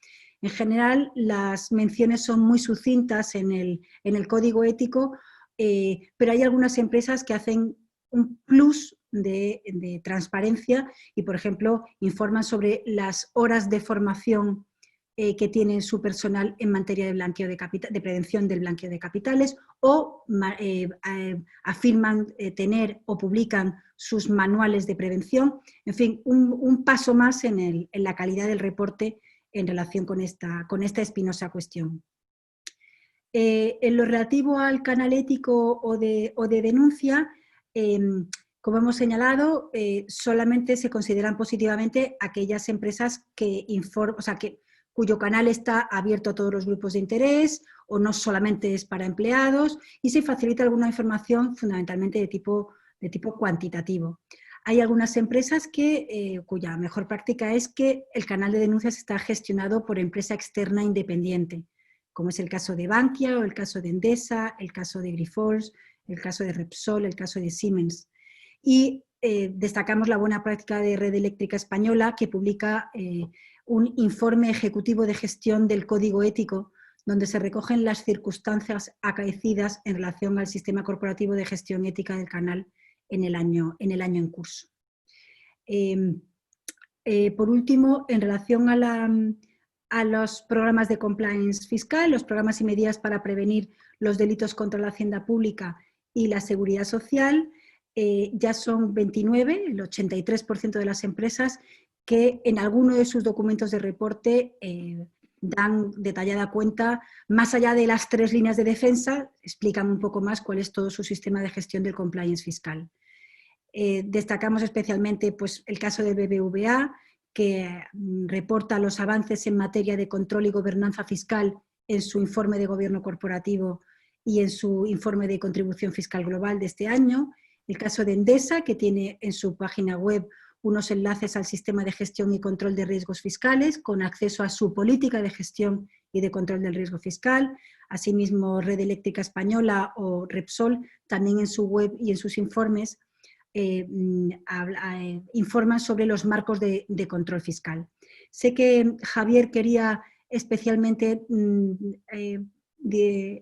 En general, las menciones son muy sucintas en el código ético, pero hay algunas empresas que hacen un plus de transparencia y, por ejemplo, informan sobre las horas de formación que tiene su personal en materia de blanqueo de prevención del blanqueo de capitales, o afirman tener o publican sus manuales de prevención. En fin, un paso más en la calidad del reporte en relación con esta espinosa cuestión. En lo relativo al canal ético o de denuncia, como hemos señalado, solamente se consideran positivamente aquellas empresas que cuyo canal está abierto a todos los grupos de interés o no solamente es para empleados, y se facilita alguna información fundamentalmente de tipo cuantitativo. Hay algunas empresas cuya mejor práctica es que el canal de denuncias está gestionado por empresa externa independiente, como es el caso de Bankia o el caso de Endesa, el caso de Grifols, el caso de Repsol, el caso de Siemens. Y destacamos la buena práctica de Red Eléctrica Española, que publica un informe ejecutivo de gestión del código ético, donde se recogen las circunstancias acaecidas en relación al sistema corporativo de gestión ética del canal en el año en curso. Por último, en relación a los programas de compliance fiscal, los programas y medidas para prevenir los delitos contra la hacienda pública y la seguridad social, ya son 29, el 83% de las empresas que en alguno de sus documentos de reporte dan detallada cuenta, más allá de las 3 líneas de defensa, explican un poco más cuál es todo su sistema de gestión del compliance fiscal. Destacamos especialmente pues, el caso de BBVA, que reporta los avances en materia de control y gobernanza fiscal en su informe de gobierno corporativo y en su informe de contribución fiscal global de este año. El caso de Endesa, que tiene en su página web unos enlaces al sistema de gestión y control de riesgos fiscales, con acceso a su política de gestión y de control del riesgo fiscal. Asimismo, Red Eléctrica Española o Repsol, también en su web y en sus informes, informan sobre los marcos de control fiscal. Sé que Javier quería especialmente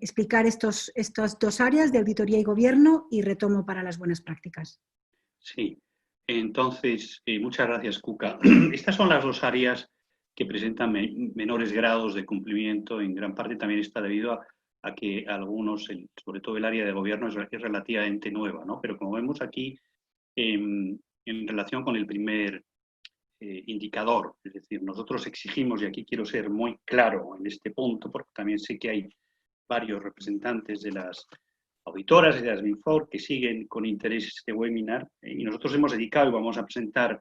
explicar estas 2 áreas de auditoría y gobierno, y retomo para las buenas prácticas. Sí, entonces, muchas gracias, Cuca. Estas son las 2 áreas que presentan menores grados de cumplimiento. En gran parte también está debido a que algunos, sobre todo el área de gobierno, es relativamente nueva, ¿no? Pero como vemos aquí, en relación con el primer indicador. Es decir, nosotros exigimos, y aquí quiero ser muy claro en este punto, porque también sé que hay varios representantes de las auditoras y de las Big Four que siguen con interés este webinar, y nosotros hemos dedicado y vamos a presentar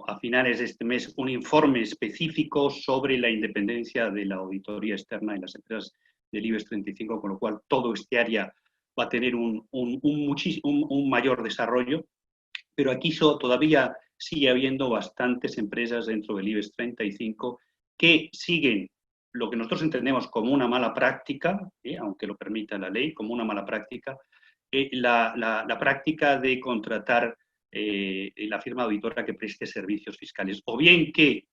a finales de este mes un informe específico sobre la independencia de la auditoría externa en las empresas del IBEX 35, con lo cual todo este área va a tener un mayor desarrollo, pero aquí todavía sigue habiendo bastantes empresas dentro del IBEX 35 que siguen lo que nosotros entendemos como una mala práctica, aunque lo permita la ley, como una mala práctica, la práctica de contratar la firma auditora que preste servicios fiscales, o bien que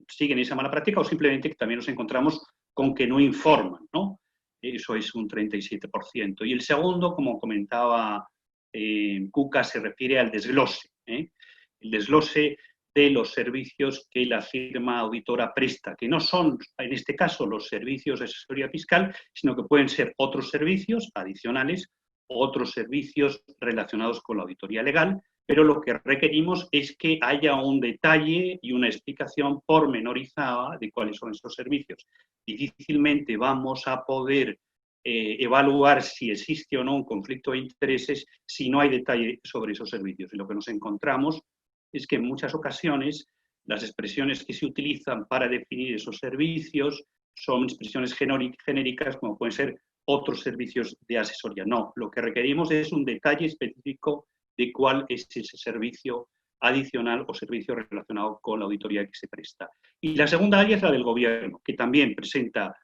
siguen esa mala práctica o simplemente que también nos encontramos con que no informan, ¿no? Eso es un 37%. Y el segundo, como comentaba Cuca, se refiere al desglose, el desglose de los servicios que la firma auditora presta, que no son, en este caso, los servicios de asesoría fiscal, sino que pueden ser otros servicios adicionales, otros servicios relacionados con la auditoría legal, pero lo que requerimos es que haya un detalle y una explicación pormenorizada de cuáles son esos servicios. Difícilmente vamos a poder evaluar si existe o no un conflicto de intereses si no hay detalle sobre esos servicios. Y lo que nos encontramos es que en muchas ocasiones las expresiones que se utilizan para definir esos servicios son expresiones genéricas, como pueden ser otros servicios de asesoría. No, lo que requerimos es un detalle específico de cuál es ese servicio adicional o servicio relacionado con la auditoría que se presta. Y la segunda área es la del gobierno, que también presenta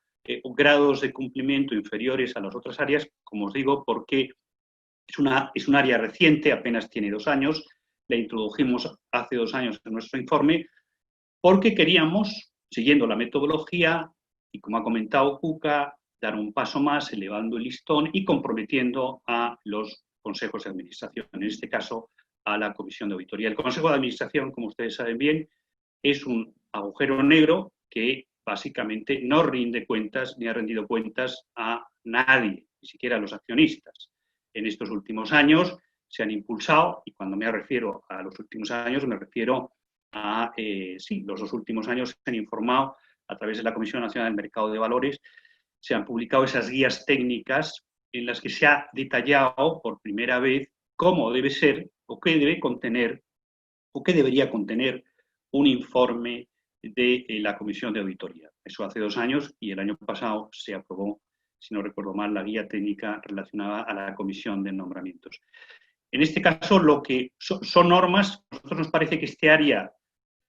grados de cumplimiento inferiores a las otras áreas, como os digo, porque es un área reciente, apenas tiene 2 años, la introdujimos hace 2 años en nuestro informe, porque queríamos, siguiendo la metodología, y como ha comentado Cuca, dar un paso más, elevando el listón y comprometiendo a los consejos de administración, en este caso a la Comisión de Auditoría. El Consejo de Administración, como ustedes saben bien, es un agujero negro que básicamente no rinde cuentas ni ha rendido cuentas a nadie, ni siquiera a los accionistas. En estos últimos años se han impulsado, y cuando me refiero a los últimos años me refiero a, los 2 últimos años se han informado a través de la Comisión Nacional del Mercado de Valores, se han publicado esas guías técnicas en las que se ha detallado por primera vez cómo debe ser o qué debe contener o qué debería contener un informe de la Comisión de Auditoría. Eso hace 2 años y el año pasado se aprobó, si no recuerdo mal, la guía técnica relacionada a la Comisión de Nombramientos. En este caso, lo que son normas, a nosotros nos parece que este área,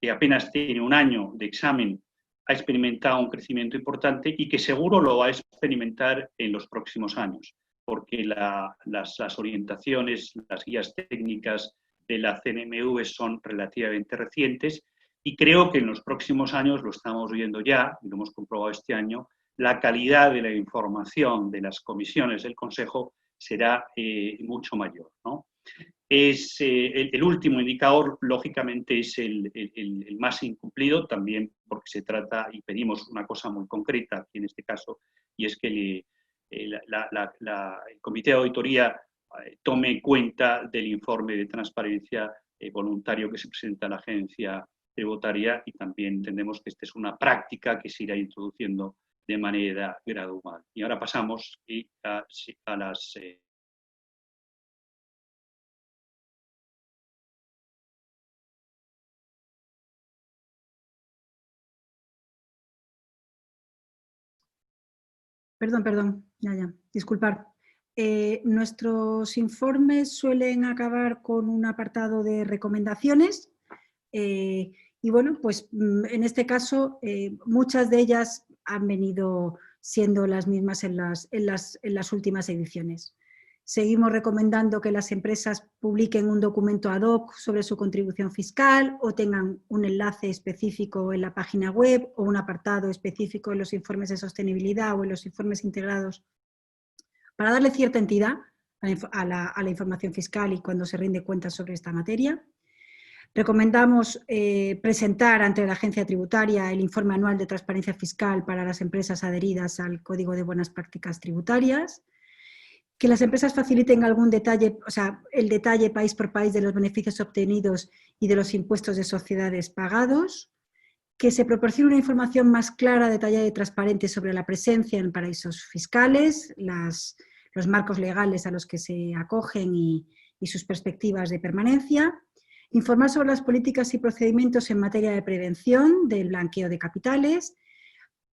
que apenas tiene 1 año de examen, ha experimentado un crecimiento importante y que seguro lo va a experimentar en los próximos años, porque las orientaciones, las guías técnicas de la CNMV son relativamente recientes y creo que en los próximos años, lo estamos viendo ya, y lo hemos comprobado este año, la calidad de la información de las comisiones del Consejo será mucho mayor, ¿no? Es el último indicador, lógicamente, es el más incumplido, también porque se trata y pedimos una cosa muy concreta aquí en este caso, y es que el Comité de Auditoría tome cuenta del informe de transparencia voluntario que se presenta a la agencia tributaria, y también entendemos que esta es una práctica que se irá introduciendo de manera gradual. Y ahora pasamos a las... Perdón, ya, disculpar. Nuestros informes suelen acabar con un apartado de recomendaciones y bueno, pues en este caso muchas de ellas han venido siendo las mismas en las últimas ediciones. Seguimos recomendando que las empresas publiquen un documento ad hoc sobre su contribución fiscal o tengan un enlace específico en la página web o un apartado específico en los informes de sostenibilidad o en los informes integrados para darle cierta entidad a la información fiscal y cuando se rinde cuentas sobre esta materia. Recomendamos presentar ante la agencia tributaria el informe anual de transparencia fiscal para las empresas adheridas al Código de Buenas Prácticas Tributarias, que las empresas faciliten algún detalle, o sea, el detalle país por país de los beneficios obtenidos y de los impuestos de sociedades pagados, que se proporcione una información más clara, detallada y transparente sobre la presencia en paraísos fiscales, los marcos legales a los que se acogen y sus perspectivas de permanencia, informar sobre las políticas y procedimientos en materia de prevención del blanqueo de capitales,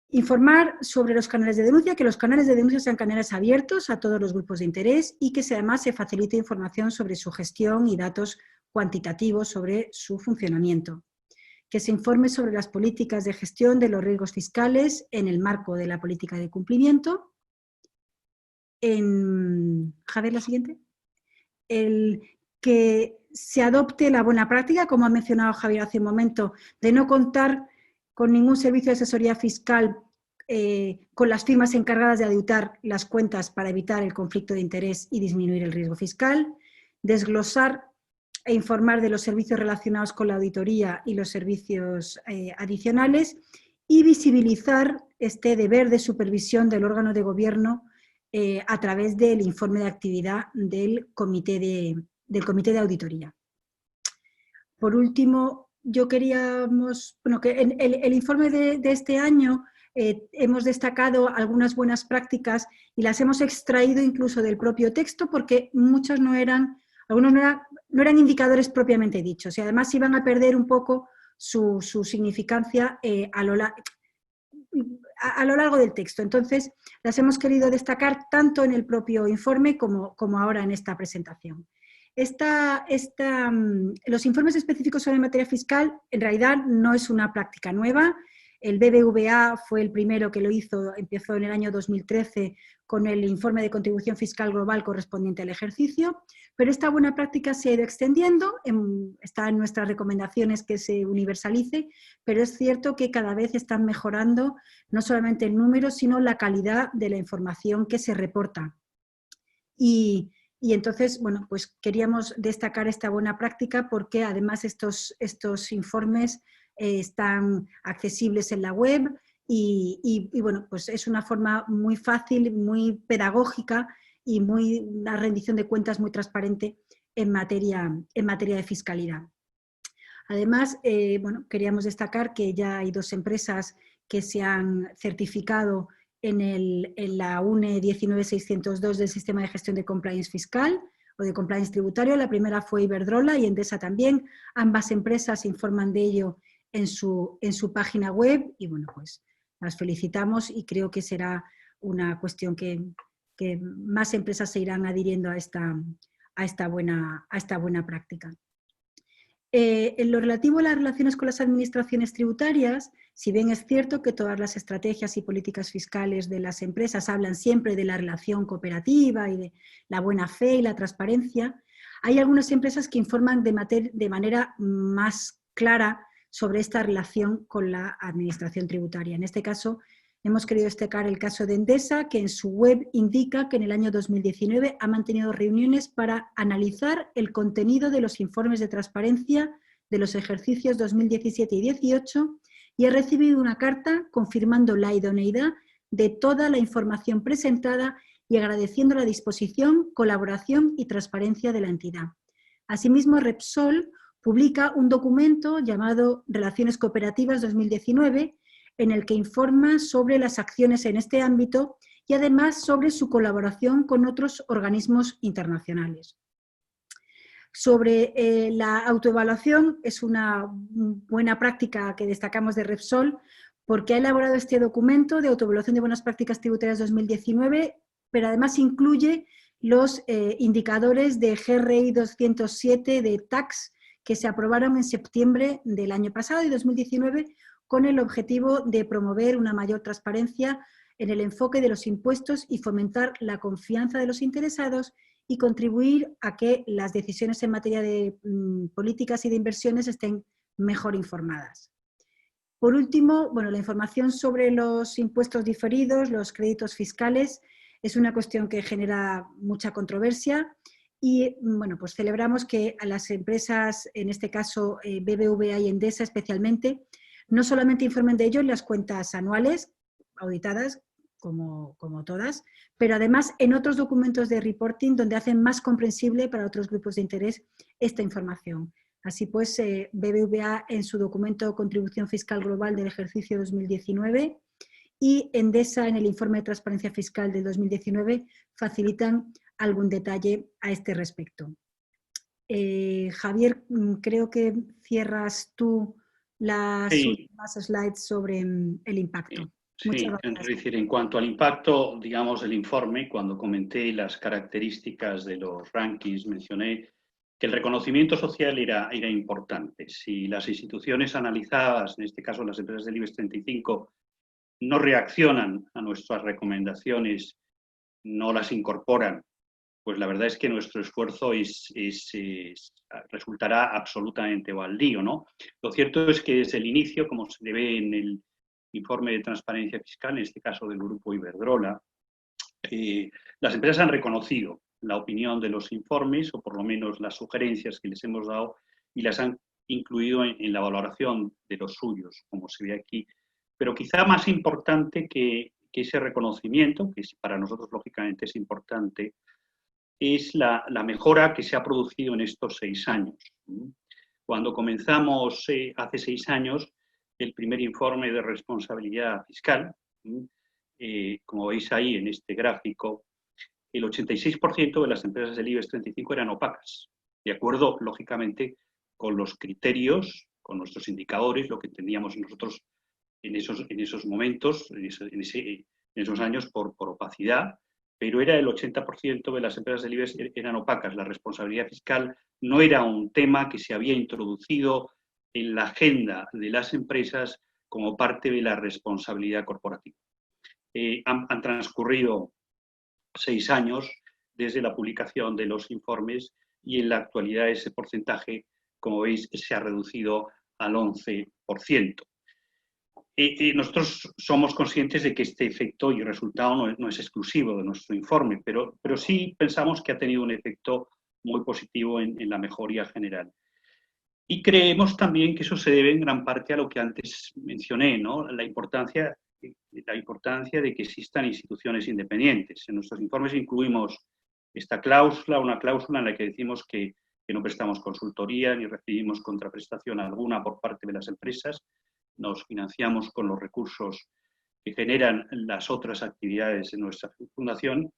informar sobre los canales de denuncia, que los canales de denuncia sean canales abiertos a todos los grupos de interés y que además se facilite información sobre su gestión y datos cuantitativos sobre su funcionamiento. Que se informe sobre las políticas de gestión de los riesgos fiscales en el marco de la política de cumplimiento. Javier, la siguiente. Que se adopte la buena práctica, como ha mencionado Javier hace un momento, de no contar con ningún servicio de asesoría fiscal con las firmas encargadas de auditar las cuentas para evitar el conflicto de interés y disminuir el riesgo fiscal, desglosar e informar de los servicios relacionados con la auditoría y los servicios adicionales y visibilizar este deber de supervisión del órgano de gobierno a través del informe de actividad del comité de auditoría. Por último, que en el informe de este año hemos destacado algunas buenas prácticas y las hemos extraído incluso del propio texto porque muchos algunos no eran indicadores propiamente dichos y además iban a perder un poco su significancia a lo largo del texto. Entonces, las hemos querido destacar tanto en el propio informe como ahora en esta presentación. Los informes específicos sobre materia fiscal en realidad no es una práctica nueva. El BBVA fue el primero que lo hizo, empezó en el año 2013 con el informe de contribución fiscal global correspondiente al ejercicio, pero esta buena práctica se ha ido extendiendo, está en nuestras recomendaciones que se universalice, pero es cierto que cada vez están mejorando no solamente el número, sino la calidad de la información que se reporta. Y entonces, bueno, pues queríamos destacar esta buena práctica porque además estos informes están accesibles en la web y bueno, pues es una forma muy fácil, muy pedagógica y una rendición de cuentas muy transparente en materia de fiscalidad. Además, bueno, queríamos destacar que ya hay 2 empresas que se han certificado en la UNE 19602 del Sistema de Gestión de Compliance Fiscal o de Compliance Tributario. La primera fue Iberdrola y Endesa también. Ambas empresas informan de ello en su página web y bueno, pues las felicitamos y creo que será una cuestión que más empresas se irán adhiriendo a esta buena práctica. En lo relativo a las relaciones con las administraciones tributarias, si bien es cierto que todas las estrategias y políticas fiscales de las empresas hablan siempre de la relación cooperativa y de la buena fe y la transparencia, hay algunas empresas que informan de manera más clara sobre esta relación con la administración tributaria. En este caso, hemos querido destacar el caso de Endesa, que en su web indica que en el año 2019 ha mantenido reuniones para analizar el contenido de los informes de transparencia de los ejercicios 2017 y 2018 y ha recibido una carta confirmando la idoneidad de toda la información presentada y agradeciendo la disposición, colaboración y transparencia de la entidad. Asimismo, Repsol publica un documento llamado Relaciones Cooperativas 2019, en el que informa sobre las acciones en este ámbito y además sobre su colaboración con otros organismos internacionales. Sobre la autoevaluación, es una buena práctica que destacamos de Repsol porque ha elaborado este documento de autoevaluación de buenas prácticas tributarias 2019, pero además incluye los indicadores de GRI 207 de tax que se aprobaron en septiembre del año pasado y 2019 con el objetivo de promover una mayor transparencia en el enfoque de los impuestos y fomentar la confianza de los interesados y contribuir a que las decisiones en materia de políticas y de inversiones estén mejor informadas. Por último, bueno, la información sobre los impuestos diferidos, los créditos fiscales, es una cuestión que genera mucha controversia y bueno, pues celebramos que a las empresas, en este caso BBVA y Endesa especialmente, no solamente informen de ello en las cuentas anuales auditadas, como todas, pero además en otros documentos de reporting donde hacen más comprensible para otros grupos de interés esta información. Así pues, BBVA en su documento Contribución Fiscal Global del ejercicio 2019 y Endesa en el informe de transparencia fiscal del 2019 facilitan algún detalle a este respecto. Javier, creo que cierras tú las últimas slides sobre el impacto. Sí, es decir, en cuanto al impacto, digamos, el informe, cuando comenté las características de los rankings, mencioné que el reconocimiento social era importante. Si las instituciones analizadas, en este caso las empresas del IBEX 35, no reaccionan a nuestras recomendaciones, no las incorporan, pues la verdad es que nuestro esfuerzo resultará absolutamente baldío, ¿no? Lo cierto es que desde el inicio, como se ve en el informe de transparencia fiscal, en este caso del grupo Iberdrola, las empresas han reconocido la opinión de los informes, o por lo menos las sugerencias que les hemos dado, y las han incluido en la valoración de los suyos, como se ve aquí. Pero quizá más importante que ese reconocimiento, que para nosotros lógicamente es importante, es la mejora que se ha producido en estos 6 años. Cuando comenzamos hace 6 años el primer informe de responsabilidad fiscal, como veis ahí en este gráfico, el 86% de las empresas del IBEX 35 eran opacas, de acuerdo, lógicamente, con los criterios, con nuestros indicadores, lo que entendíamos nosotros en esos momentos, en esos años por opacidad, pero era el 80% de las empresas del IBEX eran opacas. La responsabilidad fiscal no era un tema que se había introducido en la agenda de las empresas como parte de la responsabilidad corporativa. Han transcurrido 6 años desde la publicación de los informes y en la actualidad ese porcentaje, como veis, se ha reducido al 11%. Nosotros somos conscientes de que este efecto y resultado no es exclusivo de nuestro informe, pero sí pensamos que ha tenido un efecto muy positivo en la mejoría general. Y creemos también que eso se debe en gran parte a lo que antes mencioné, ¿no? La importancia de que existan instituciones independientes. En nuestros informes incluimos esta cláusula, una cláusula en la que decimos que no prestamos consultoría ni recibimos contraprestación alguna por parte de las empresas, nos financiamos con los recursos que generan las otras actividades de nuestra fundación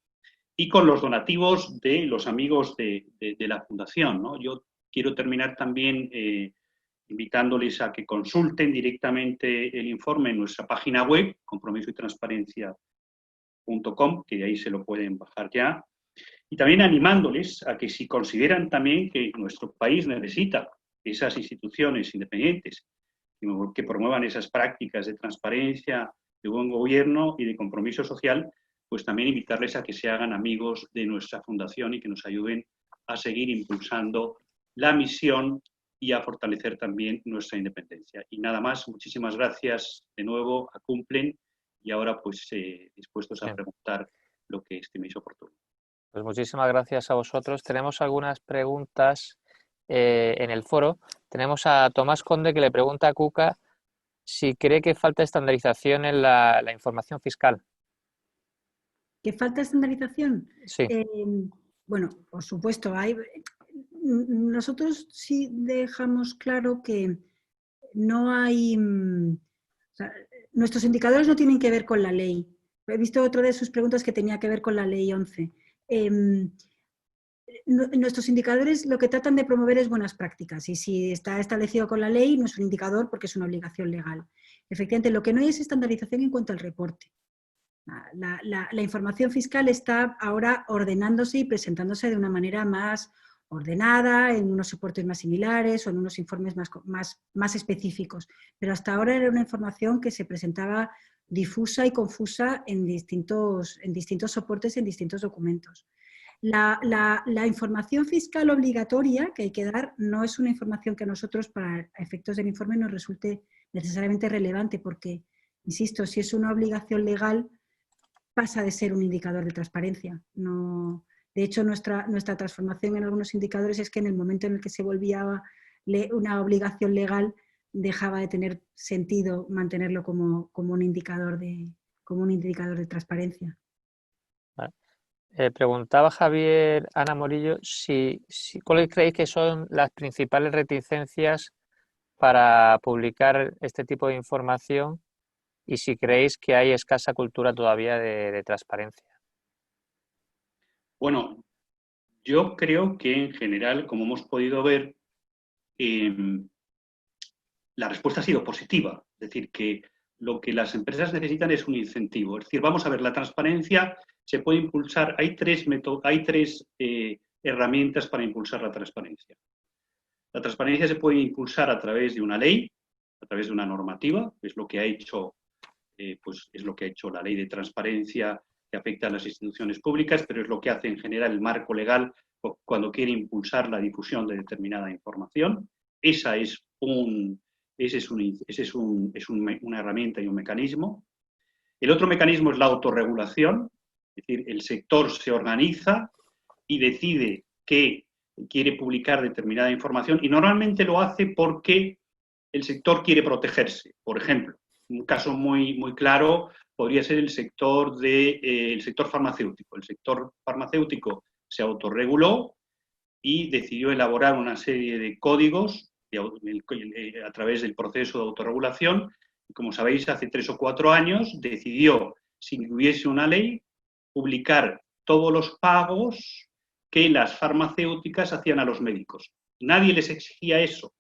y con los donativos de los amigos de la fundación, ¿no? Yo quiero terminar también invitándoles a que consulten directamente el informe en nuestra página web, compromisoytransparencia.com, que de ahí se lo pueden bajar ya, y también animándoles a que si consideran también que nuestro país necesita esas instituciones independientes que promuevan esas prácticas de transparencia, de buen gobierno y de compromiso social, pues también invitarles a que se hagan amigos de nuestra fundación y que nos ayuden a seguir impulsando la misión y a fortalecer también nuestra independencia. Y nada más, muchísimas gracias de nuevo a Cumplen y ahora pues dispuestos a preguntar lo que estiméis oportuno. Pues muchísimas gracias a vosotros. Tenemos algunas preguntas en el foro. Tenemos a Tomás Conde que le pregunta a Cuca si cree que falta estandarización en la información fiscal. ¿Que falta estandarización? Sí. Bueno, por supuesto, nosotros sí dejamos claro que no hay... o sea, nuestros indicadores no tienen que ver con la ley. He visto otra de sus preguntas que tenía que ver con la ley 11. Nuestros indicadores lo que tratan de promover es buenas prácticas y si está establecido con la ley no es un indicador porque es una obligación legal. Efectivamente, lo que no hay es estandarización en cuanto al reporte. La información fiscal está ahora ordenándose y presentándose de una manera más ordenada, en unos soportes más similares o en unos informes más específicos. Pero hasta ahora era una información que se presentaba difusa y confusa en distintos soportes, en distintos documentos. La información fiscal obligatoria que hay que dar no es una información que a nosotros, para efectos del informe, nos resulte necesariamente relevante porque, insisto, si es una obligación legal, pasa de ser un indicador de transparencia. No, de hecho, nuestra transformación en algunos indicadores es que en el momento en el que se volvía una obligación legal, dejaba de tener sentido mantenerlo como un indicador como un indicador de transparencia. Vale. Preguntaba Javier, Ana Morillo, ¿cuáles creéis que son las principales reticencias para publicar este tipo de información y si creéis que hay escasa cultura todavía de transparencia? Bueno, yo creo que en general, como hemos podido ver, la respuesta ha sido positiva. Es decir, que lo que las empresas necesitan es un incentivo. Es decir, vamos a ver, la transparencia se puede impulsar. Hay tres herramientas para impulsar la transparencia. La transparencia se puede impulsar a través de una ley, a través de una normativa, es lo que ha hecho, es lo que ha hecho la ley de transparencia que afecta a las instituciones públicas, pero es lo que hace en general el marco legal cuando quiere impulsar la difusión de determinada información. Esa es una herramienta y un mecanismo. El otro mecanismo es la autorregulación, es decir, el sector se organiza y decide que quiere publicar determinada información y normalmente lo hace porque el sector quiere protegerse. Por ejemplo, un caso muy, muy claro podría ser el sector farmacéutico. El sector farmacéutico se autorreguló y decidió elaborar una serie de códigos a través del proceso de autorregulación. Y como sabéis, hace 3 o 4 años decidió, sin que hubiese una ley, publicar todos los pagos que las farmacéuticas hacían a los médicos. Nadie les exigía eso,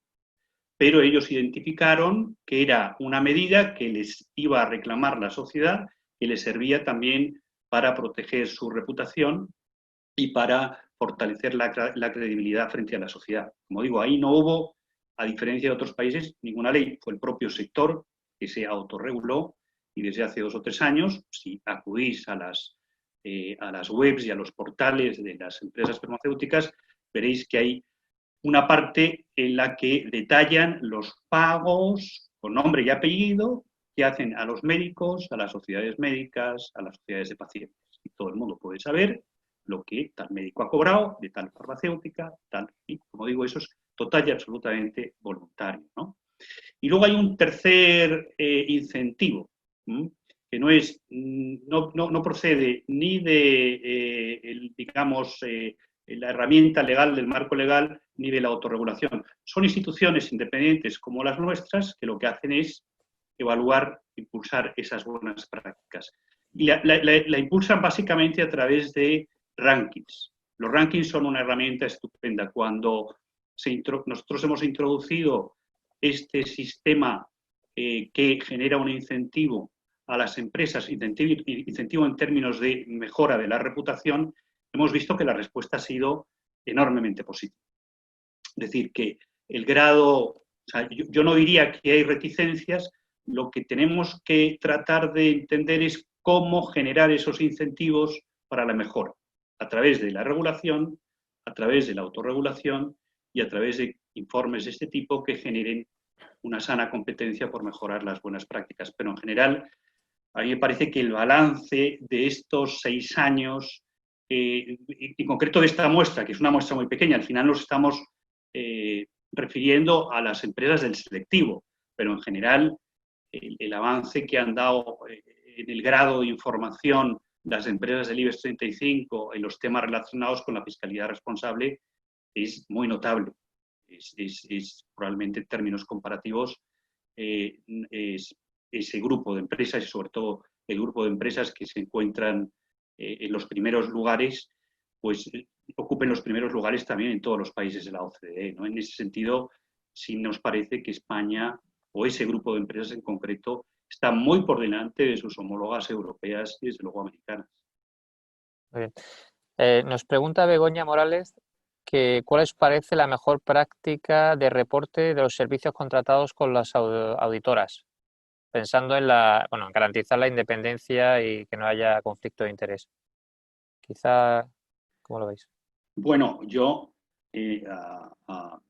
pero ellos identificaron que era una medida que les iba a reclamar la sociedad, que les servía también para proteger su reputación y para fortalecer la credibilidad frente a la sociedad. Como digo, ahí no hubo, a diferencia de otros países, ninguna ley. Fue el propio sector que se autorreguló y desde hace 2 o 3 años, si acudís a las webs y a los portales de las empresas farmacéuticas, veréis que hay una parte en la que detallan los pagos con nombre y apellido que hacen a los médicos, a las sociedades médicas, a las sociedades de pacientes. Y todo el mundo puede saber lo que tal médico ha cobrado de tal farmacéutica, tal. Y como digo, eso es total y absolutamente voluntario, ¿no? Y luego hay un tercer incentivo, que no procede ni de, la herramienta legal del marco legal ni de la autorregulación. Son instituciones independientes como las nuestras que lo que hacen es evaluar, impulsar esas buenas prácticas. Y la impulsan básicamente a través de rankings. Los rankings son una herramienta estupenda. Cuando nosotros hemos introducido este sistema que genera un incentivo a las empresas, incentivo en términos de mejora de la reputación, hemos visto que la respuesta ha sido enormemente positiva. Es decir, que el grado, yo no diría que hay reticencias, lo que tenemos que tratar de entender es cómo generar esos incentivos para la mejora, a través de la regulación, a través de la autorregulación y a través de informes de este tipo que generen una sana competencia por mejorar las buenas prácticas. Pero en general, a mí me parece que el balance de estos 6 años, en concreto de esta muestra, que es una muestra muy pequeña, al final nos estamos refiriendo a las empresas del selectivo, pero en general el avance que han dado en el grado de información las empresas del IBEX 35 en los temas relacionados con la fiscalidad responsable es muy notable. Es probablemente en términos comparativos ese grupo de empresas y sobre todo el grupo de empresas que se encuentran en los primeros lugares, pues ocupen los primeros lugares también en todos los países de la OCDE, ¿no? En ese sentido, sí nos parece que España o ese grupo de empresas en concreto está muy por delante de sus homólogas europeas y desde luego americanas. Muy bien. Nos pregunta Begoña Morales que cuál os parece la mejor práctica de reporte de los servicios contratados con las auditoras, pensando en en garantizar la independencia y que no haya conflicto de interés. Quizá, ¿cómo lo veis? Bueno, yo a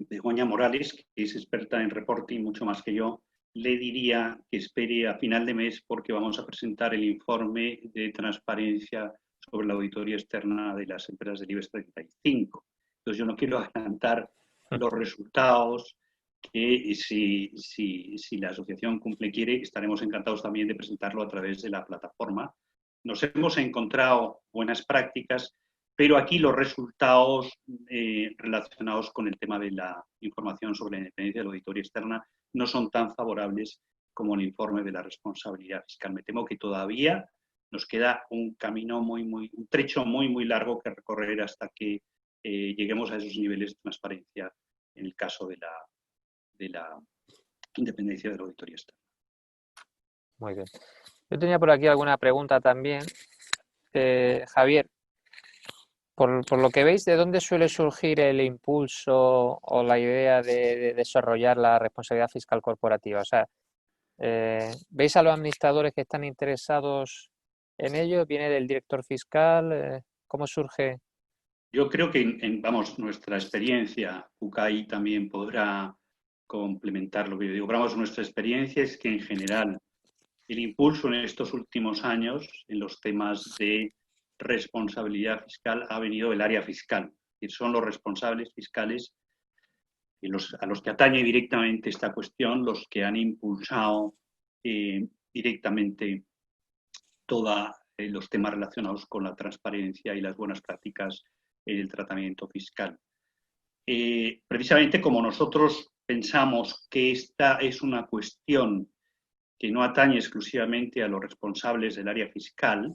Begoña Morales, que es experta en reporting mucho más que yo, le diría que espere a final de mes porque vamos a presentar el informe de transparencia sobre la auditoría externa de las empresas del IBEX 35. Entonces yo no quiero adelantar los resultados que si la asociación Cumple quiere, estaremos encantados también de presentarlo a través de la plataforma. Nos hemos encontrado buenas prácticas, pero aquí los resultados relacionados con el tema de la información sobre la independencia de la auditoría externa no son tan favorables como el informe de la responsabilidad fiscal. Me temo que todavía nos queda un camino un trecho muy largo que recorrer hasta que lleguemos a esos niveles de transparencia en el caso de la independencia de la auditoría externa. Muy bien. Yo tenía por aquí alguna pregunta también. Javier, por lo que veis, ¿de dónde suele surgir el impulso o la idea de desarrollar la responsabilidad fiscal corporativa? O sea, ¿veis a los administradores que están interesados en ello? ¿Viene del director fiscal? ¿Cómo surge? Yo creo que, vamos, nuestra experiencia, UCAI también podrá complementar lo que yo digo. Pero vamos, nuestra experiencia es que en general el impulso en estos últimos años en los temas de responsabilidad fiscal ha venido del área fiscal. Es decir, son los responsables fiscales a los que atañe directamente esta cuestión los que han impulsado directamente todos los temas relacionados con la transparencia y las buenas prácticas en el tratamiento fiscal. Precisamente como nosotros pensamos que esta es una cuestión que no atañe exclusivamente a los responsables del área fiscal,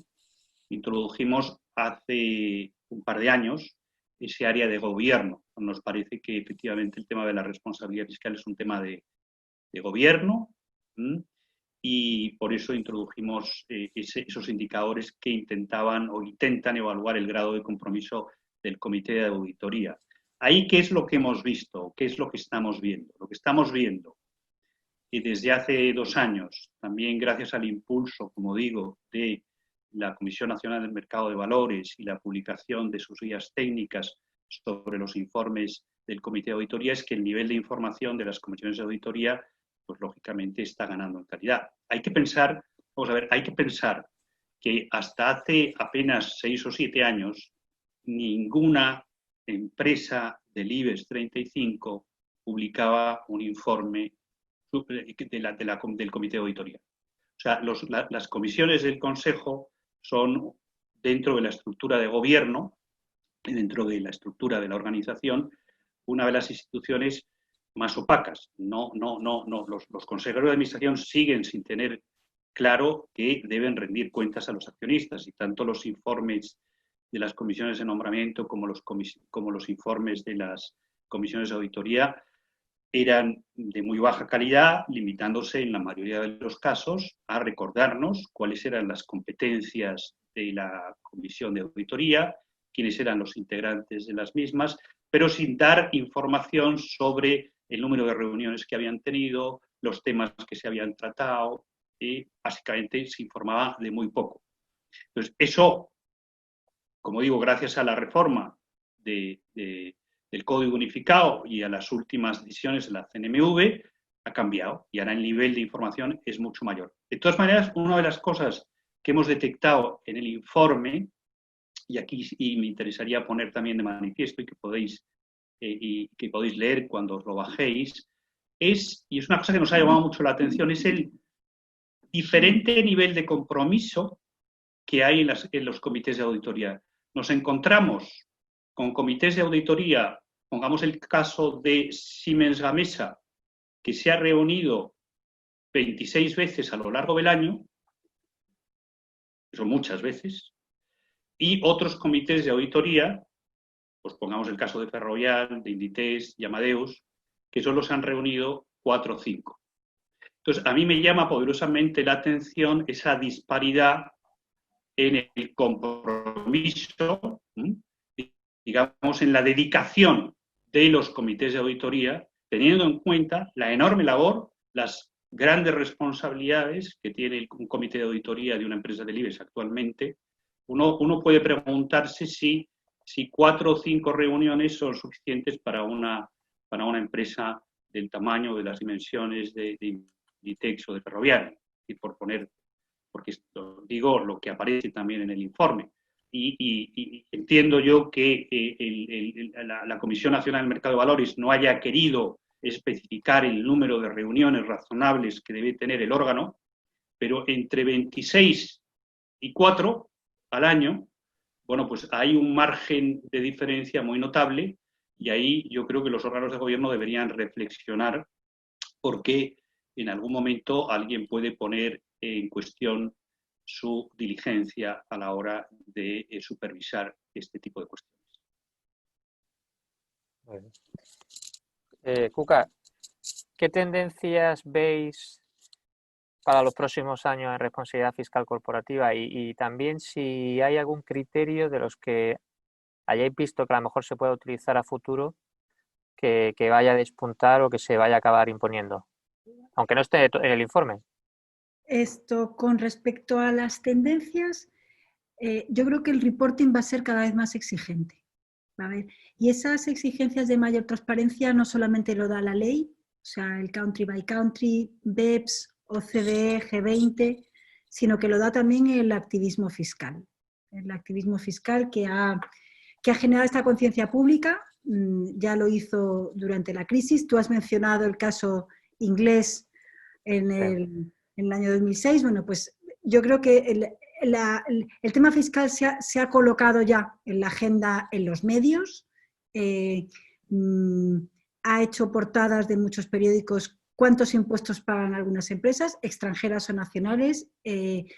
introdujimos hace un par de años ese área de gobierno. Nos parece que efectivamente el tema de la responsabilidad fiscal es un tema de gobierno, y por eso introdujimos esos indicadores que intentaban o intentan evaluar el grado de compromiso del comité de auditoría. Ahí, ¿qué es lo que hemos visto? ¿Qué es lo que estamos viendo? Lo que estamos viendo, y desde hace 2 años, también gracias al impulso, como digo, de la Comisión Nacional del Mercado de Valores y la publicación de sus guías técnicas sobre los informes del Comité de Auditoría, es que el nivel de información de las comisiones de auditoría, pues lógicamente está ganando en calidad. Hay que pensar, vamos a ver, hay que pensar que hasta hace apenas 6 o 7 años, ninguna empresa del IBEX 35 publicaba un informe del Comité de Auditoría. O sea, las comisiones del Consejo son, dentro de la estructura de gobierno y dentro de la estructura de la organización, una de las instituciones más opacas. Los consejeros de administración siguen sin tener claro que deben rendir cuentas a los accionistas, y tanto los informes de las comisiones de nombramiento como los informes de las comisiones de auditoría eran de muy baja calidad, limitándose en la mayoría de los casos a recordarnos cuáles eran las competencias de la comisión de auditoría, quiénes eran los integrantes de las mismas, pero sin dar información sobre el número de reuniones que habían tenido, los temas que se habían tratado, y básicamente se informaba de muy poco. Entonces, eso, como digo, gracias a la reforma del Código Unificado y a las últimas decisiones de la CNMV, ha cambiado y ahora el nivel de información es mucho mayor. De todas maneras, una de las cosas que hemos detectado en el informe, y aquí me interesaría poner también de manifiesto y que podéis leer cuando os lo bajéis, y es una cosa que nos ha llamado mucho la atención, es el diferente nivel de compromiso que hay en los comités de auditoría. Nos encontramos con comités de auditoría, pongamos el caso de Siemens Gamesa, que se ha reunido 26 veces a lo largo del año, que son muchas veces, y otros comités de auditoría, pues pongamos el caso de Ferrovial, de Inditex y Amadeus, que solo se han reunido 4 o 5. Entonces, a mí me llama poderosamente la atención esa disparidad en el compromiso, digamos, en la dedicación de los comités de auditoría, teniendo en cuenta la enorme labor, las grandes responsabilidades que tiene un comité de auditoría de una empresa del IBEX actualmente. Uno puede preguntarse si 4 o 5 reuniones son suficientes para una empresa del tamaño, de las dimensiones de Inditex o de Ferrovial, y porque digo lo que aparece también en el informe. Y entiendo yo que la Comisión Nacional del Mercado de Valores no haya querido especificar el número de reuniones razonables que debe tener el órgano, pero entre 26 y 4 al año, bueno, pues hay un margen de diferencia muy notable y ahí yo creo que los órganos de gobierno deberían reflexionar porque en algún momento alguien puede poner en cuestión su diligencia a la hora de supervisar este tipo de cuestiones. Bueno. Cuca, ¿qué tendencias veis para los próximos años en responsabilidad fiscal corporativa? Y también si hay algún criterio de los que hayáis visto que a lo mejor se pueda utilizar a futuro que vaya a despuntar o que se vaya a acabar imponiendo, aunque no esté en el informe. Esto con respecto a las tendencias, yo creo que el reporting va a ser cada vez más exigente. ¿Va a ver? Y esas exigencias de mayor transparencia no solamente lo da la ley, o sea, el country by country, BEPS, OCDE, G20, sino que lo da también el activismo fiscal. El activismo fiscal que ha generado esta conciencia pública, ya lo hizo durante la crisis. Tú has mencionado el caso inglés en el año 2006. Bueno, pues yo creo que el tema fiscal se ha colocado ya en la agenda en los medios, ha hecho portadas de muchos periódicos cuántos impuestos pagan algunas empresas, extranjeras o nacionales,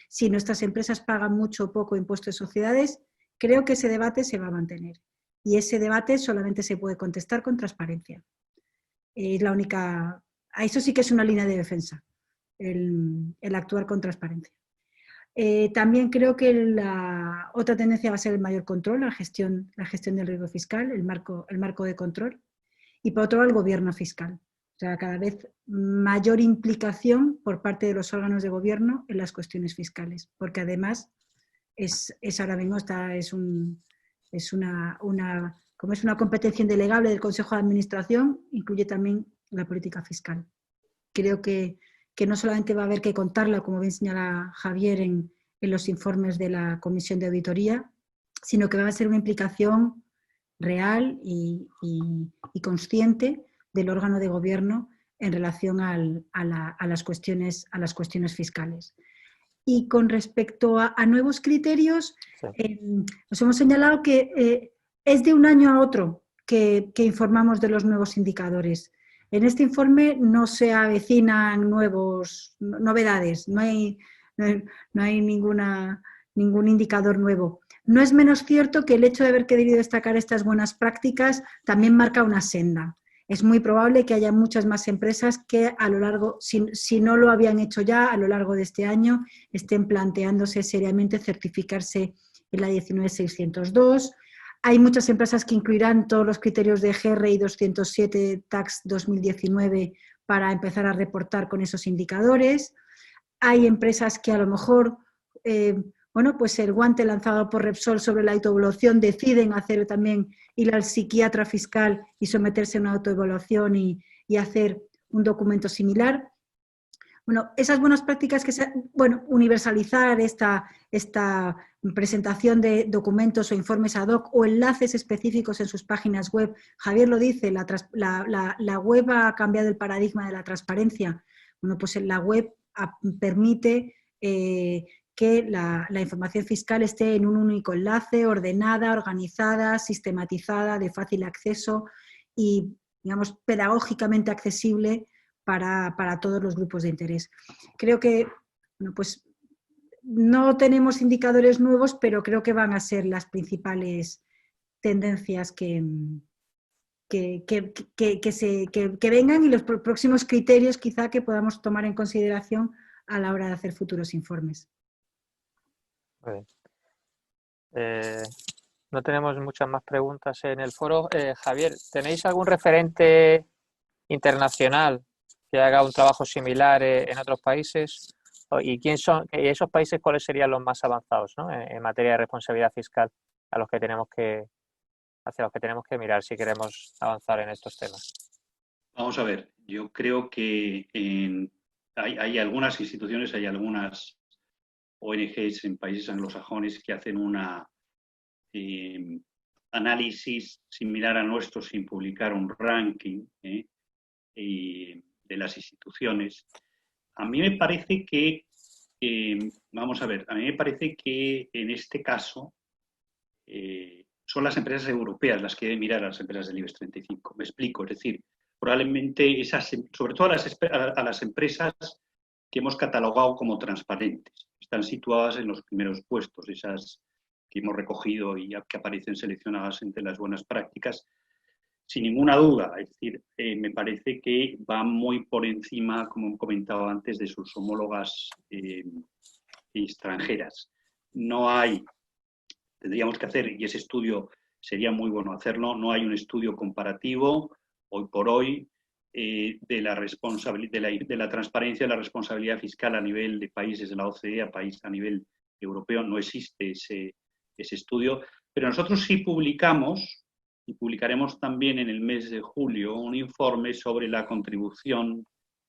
si nuestras empresas pagan mucho o poco impuesto de sociedades. Creo que ese debate se va a mantener y ese debate solamente se puede contestar con transparencia. Es la única, eso sí que es una línea de defensa, el actuar con transparencia. También creo que la otra tendencia va a ser el mayor control, la gestión del riesgo fiscal, el marco de control. Y por otro lado, el gobierno fiscal. O sea, cada vez mayor implicación por parte de los órganos de gobierno en las cuestiones fiscales, porque además es ahora mismo como es una competencia indelegable del Consejo de Administración, incluye también la política fiscal. Creo que no solamente va a haber que contarla, como bien señala Javier, en los informes de la Comisión de Auditoría, sino que va a ser una implicación real y consciente del órgano de gobierno en relación a las cuestiones fiscales. Y con respecto a nuevos criterios, sí, nos hemos señalado que es de un año a otro que informamos de los nuevos indicadores. En este informe no se avecinan novedades, no hay ningún indicador nuevo. No es menos cierto que el hecho de haber querido destacar estas buenas prácticas también marca una senda. Es muy probable que haya muchas más empresas que a lo largo, si no lo habían hecho ya, a lo largo de este año, estén planteándose seriamente certificarse en la 19602. Hay muchas empresas que incluirán todos los criterios de GRI 207 Tax 2019 para empezar a reportar con esos indicadores. Hay empresas que a lo mejor, pues el guante lanzado por Repsol sobre la autoevaluación deciden hacer también, ir al psiquiatra fiscal y someterse a una autoevaluación y hacer un documento similar. Bueno, esas buenas prácticas universalizar esta presentación de documentos o informes ad hoc o enlaces específicos en sus páginas web. Javier lo dice, la web ha cambiado el paradigma de la transparencia. Bueno, pues en la web permite que la información fiscal esté en un único enlace, ordenada, organizada, sistematizada, de fácil acceso y, digamos, pedagógicamente accesible para todos los grupos de interés. Creo que, pues no tenemos indicadores nuevos, pero creo que van a ser las principales tendencias que vengan y los próximos criterios quizá que podamos tomar en consideración a la hora de hacer futuros informes. No tenemos muchas más preguntas en el foro. Javier, ¿tenéis algún referente internacional que haga un trabajo similar en otros países? ¿Y quién son? ¿Y esos países cuáles serían los más avanzados, ¿no? en materia de responsabilidad fiscal hacia los que tenemos que mirar si queremos avanzar en estos temas? Vamos a ver, yo creo que hay algunas instituciones, hay algunas ONGs en países anglosajones que hacen una análisis similar a nuestro sin publicar un ranking, de las instituciones. A mí me parece que, vamos a ver, a mí me parece que en este caso son las empresas europeas las que deben mirar a las empresas del IBEX 35. Me explico, es decir, probablemente sobre todo a las empresas que hemos catalogado como transparentes, están situadas en los primeros puestos, esas que hemos recogido y que aparecen seleccionadas entre las buenas prácticas, sin ninguna duda. Es decir, me parece que van muy por encima, como he comentado antes, de sus homólogas extranjeras. Tendríamos que hacer, y ese estudio sería muy bueno hacerlo, no hay un estudio comparativo hoy por hoy de la transparencia y la responsabilidad fiscal a nivel de países de la OCDE a nivel europeo. No existe ese estudio, pero nosotros sí publicamos, y publicaremos también en el mes de julio, un informe sobre la contribución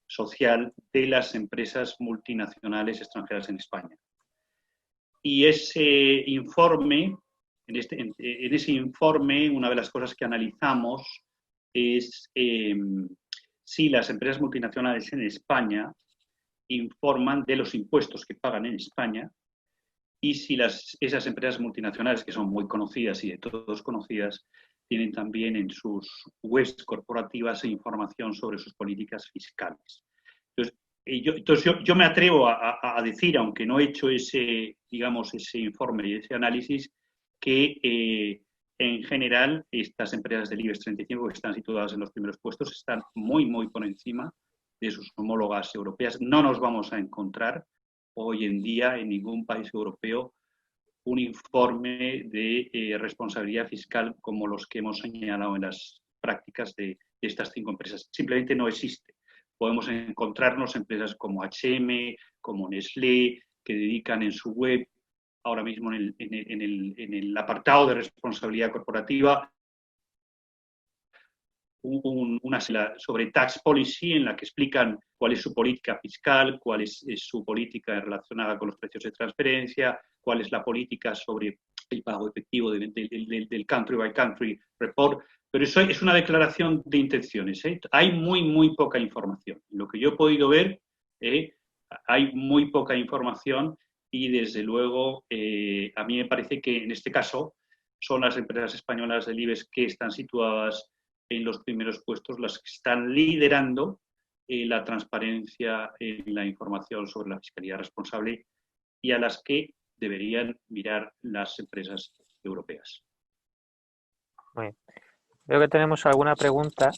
social de las empresas multinacionales extranjeras en España. Y ese informe, en ese informe, una de las cosas que analizamos es si las empresas multinacionales en España informan de los impuestos que pagan en España y si esas empresas multinacionales, que son muy conocidas y de todos conocidas, tienen también en sus webs corporativas información sobre sus políticas fiscales. Entonces yo me atrevo a decir, aunque no he hecho ese informe y ese análisis, que en general estas empresas del IBEX 35 que están situadas en los primeros puestos están muy, muy por encima de sus homólogas europeas. No nos vamos a encontrar hoy en día en ningún país europeo un informe de responsabilidad fiscal como los que hemos señalado en las prácticas de estas 5 empresas. Simplemente no existe. Podemos encontrarnos empresas como H&M, como Nestlé, que dedican en su web, ahora mismo en el apartado de responsabilidad corporativa, una sobre tax policy en la que explican cuál es su política fiscal, cuál es su política relacionada con los precios de transferencia, cuál es la política sobre el pago efectivo del country by country report. Pero eso es una declaración de intenciones. Hay muy, muy poca información. Lo que yo he podido ver, hay muy poca información y, desde luego, a mí me parece que en este caso son las empresas españolas del IBEX que están situadas en los primeros puestos las que están liderando la transparencia en la información sobre la fiscalidad responsable y a las que deberían mirar las empresas europeas. Muy bien. Veo que tenemos alguna pregunta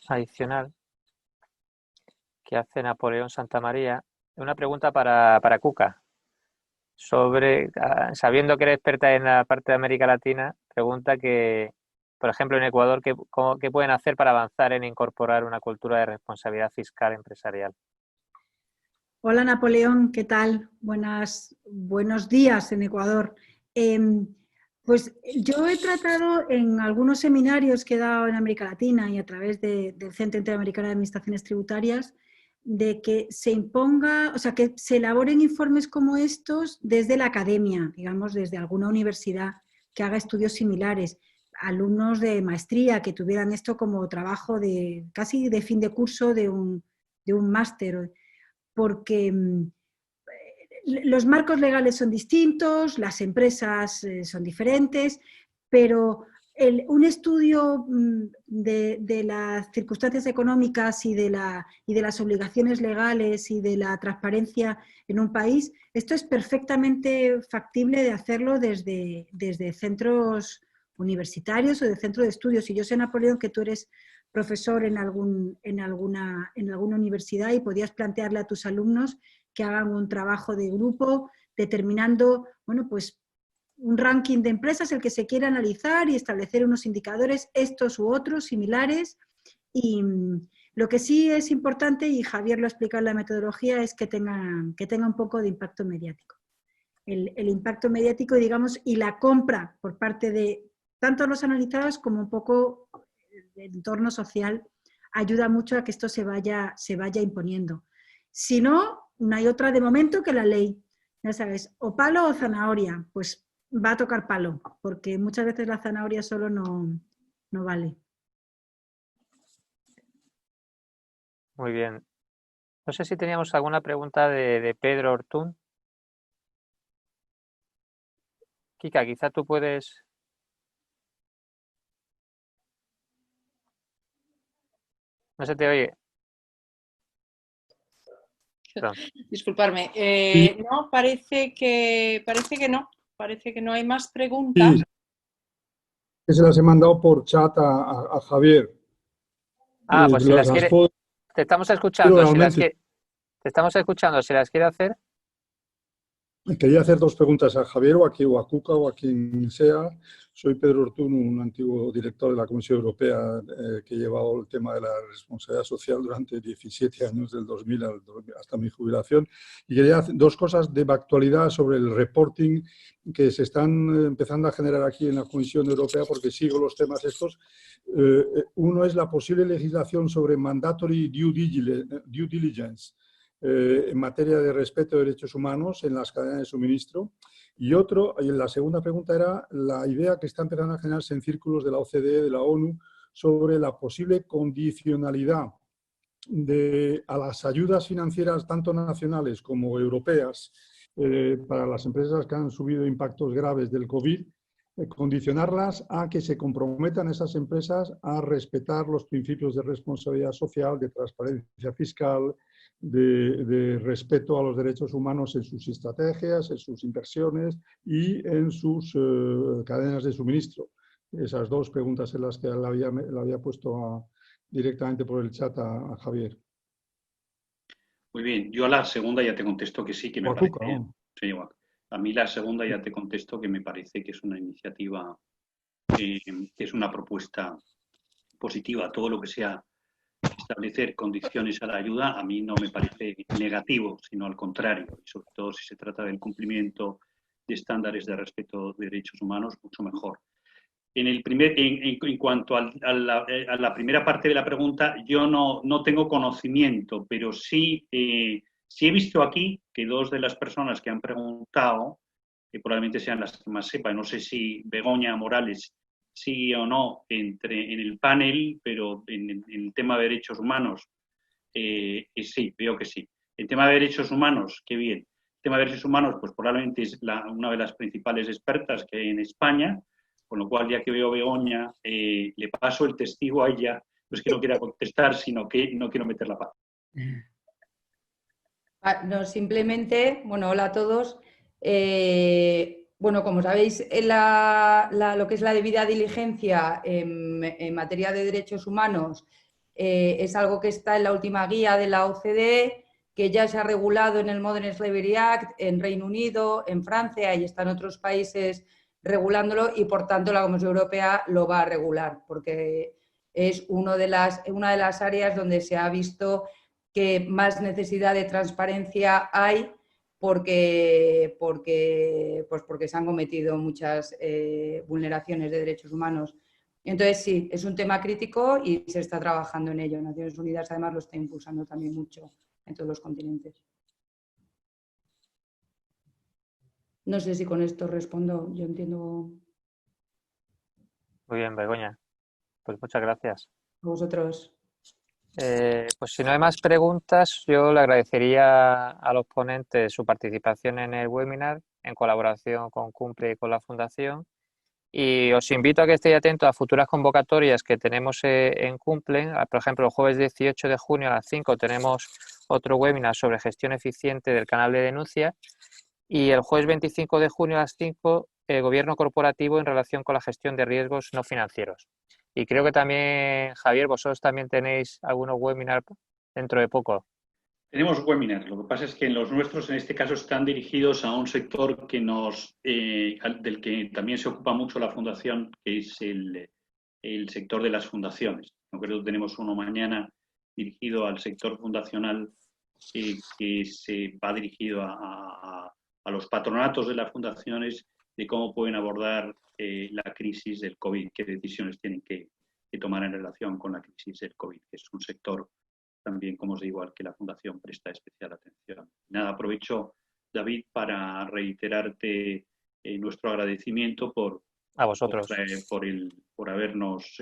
adicional que hace Napoleón Santamaría. Una pregunta para Cuca. Sabiendo que eres experta en la parte de América Latina, pregunta que, por ejemplo, en Ecuador, ¿qué pueden hacer para avanzar en incorporar una cultura de responsabilidad fiscal empresarial? Hola Napoleón, ¿qué tal? Buenos días en Ecuador. Pues yo he tratado en algunos seminarios que he dado en América Latina y a través del Centro Interamericano de Administraciones Tributarias, de que se imponga, o sea, que se elaboren informes como estos desde la academia, digamos, desde alguna universidad que haga estudios similares, alumnos de maestría que tuvieran esto como trabajo casi de fin de curso de un máster, porque los marcos legales son distintos, las empresas son diferentes, pero un estudio de las circunstancias económicas y de las obligaciones legales y de la transparencia en un país, esto es perfectamente factible de hacerlo desde centros universitarios o de centro de estudios. Y yo sé, Napoleón, que tú eres profesor en alguna universidad y podías plantearle a tus alumnos que hagan un trabajo de grupo determinando, bueno, pues un ranking de empresas el que se quiera analizar y establecer unos indicadores, estos u otros, similares. Y lo que sí es importante, y Javier lo ha explicado en la metodología, es que tenga un poco de impacto mediático. El impacto mediático, digamos, y la compra por parte de tanto los analizados como un poco el entorno social ayuda mucho a que esto se vaya imponiendo. Si no, no hay otra de momento que la ley. Ya sabes, o palo o zanahoria, pues va a tocar palo, porque muchas veces la zanahoria solo no vale. Muy bien. No sé si teníamos alguna pregunta de Pedro Ortún. Kika, quizá tú puedes... No se te oye. Perdón. Disculparme. Sí. No, parece que no. Parece que no hay más preguntas. Sí, que se las he mandado por chat a Javier. Pues si las quiere... puedo Te estamos escuchando. realmente. Te estamos escuchando. Si las quiere hacer... Quería hacer dos preguntas a Javier o a Cuca o a quien sea. Soy Pedro Ortún, un antiguo director de la Comisión Europea que he llevado el tema de la responsabilidad social durante 17 años, del 2000 hasta mi jubilación. Y quería hacer dos cosas de actualidad sobre el reporting que se están empezando a generar aquí en la Comisión Europea, porque sigo los temas estos. Uno es la posible legislación sobre mandatory due diligence en materia de respeto de derechos humanos en las cadenas de suministro. Y la segunda pregunta era la idea que está empezando a generarse en círculos de la OCDE, de la ONU, sobre la posible condicionalidad a las ayudas financieras, tanto nacionales como europeas, para las empresas que han subido impactos graves del COVID, condicionarlas a que se comprometan esas empresas a respetar los principios de responsabilidad social, de transparencia fiscal, de respeto a los derechos humanos en sus estrategias, en sus inversiones y en sus cadenas de suministro. Esas dos preguntas en las que le había puesto directamente por el chat a Javier. Muy bien, yo a la segunda ya te contesto que sí, que me parece... ¿no? Sí, a mí la segunda ya te contesto que me parece que es una iniciativa, que es una propuesta positiva. Todo lo que sea establecer condiciones a la ayuda a mí no me parece negativo, sino al contrario, y sobre todo si se trata del cumplimiento de estándares de respeto de derechos humanos, mucho mejor. En cuanto a la primera parte de la pregunta, yo no tengo conocimiento, pero sí he visto aquí que dos de las personas que han preguntado, que probablemente sean las que más sepan, no sé si Begoña Morales sí o no en el panel, pero en el tema de derechos humanos, sí, veo que sí. El tema de derechos humanos, qué bien. El tema de derechos humanos, pues probablemente es una de las principales expertas que hay en España, con lo cual, ya que veo a Begoña, le paso el testigo a ella. No es que no quiera contestar, sino que no quiero meter la pata. No, simplemente, bueno, hola a todos. Bueno, como sabéis, lo que es la debida diligencia en materia de derechos humanos es algo que está en la última guía de la OCDE, que ya se ha regulado en el Modern Slavery Act en Reino Unido, en Francia y están otros países regulándolo, y por tanto la Comisión Europea lo va a regular, porque es una de las áreas donde se ha visto que más necesidad de transparencia hay porque se han cometido muchas vulneraciones de derechos humanos. Entonces, sí, es un tema crítico y se está trabajando en ello. Naciones Unidas, además, lo está impulsando también mucho en todos los continentes. No sé si con esto respondo. Yo entiendo. Muy bien, Begoña. Pues muchas gracias. A vosotros. Pues si no hay más preguntas, yo le agradecería a los ponentes su participación en el webinar en colaboración con Cumple y con la Fundación. Y os invito a que estéis atentos a futuras convocatorias que tenemos en Cumple. Por ejemplo, el jueves 18 de junio a las 5 tenemos otro webinar sobre gestión eficiente del canal de denuncia. Y el jueves 25 de junio a las 5, el gobierno corporativo en relación con la gestión de riesgos no financieros. Y creo que también, Javier, vosotros también tenéis algunos webinars dentro de poco. Tenemos webinars. Lo que pasa es que los nuestros, en este caso, están dirigidos a un sector que del que también se ocupa mucho la Fundación, que es el sector de las fundaciones. En concreto, tenemos uno mañana dirigido al sector fundacional, que se va dirigido a los patronatos de las fundaciones, de cómo pueden abordar la crisis del COVID, qué decisiones tienen que tomar en relación con la crisis del COVID, que es un sector también, como os digo, al que la Fundación presta especial atención. Nada, aprovecho, David, para reiterarte nuestro agradecimiento a vosotros por habernos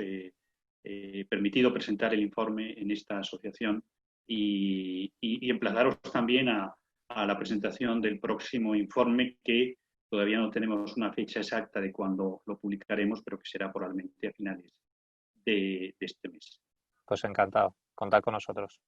permitido presentar el informe en esta asociación y emplazaros también a la presentación del próximo informe, que todavía no tenemos una fecha exacta de cuándo lo publicaremos, pero que será probablemente a finales de este mes. Pues encantado, contad con nosotros.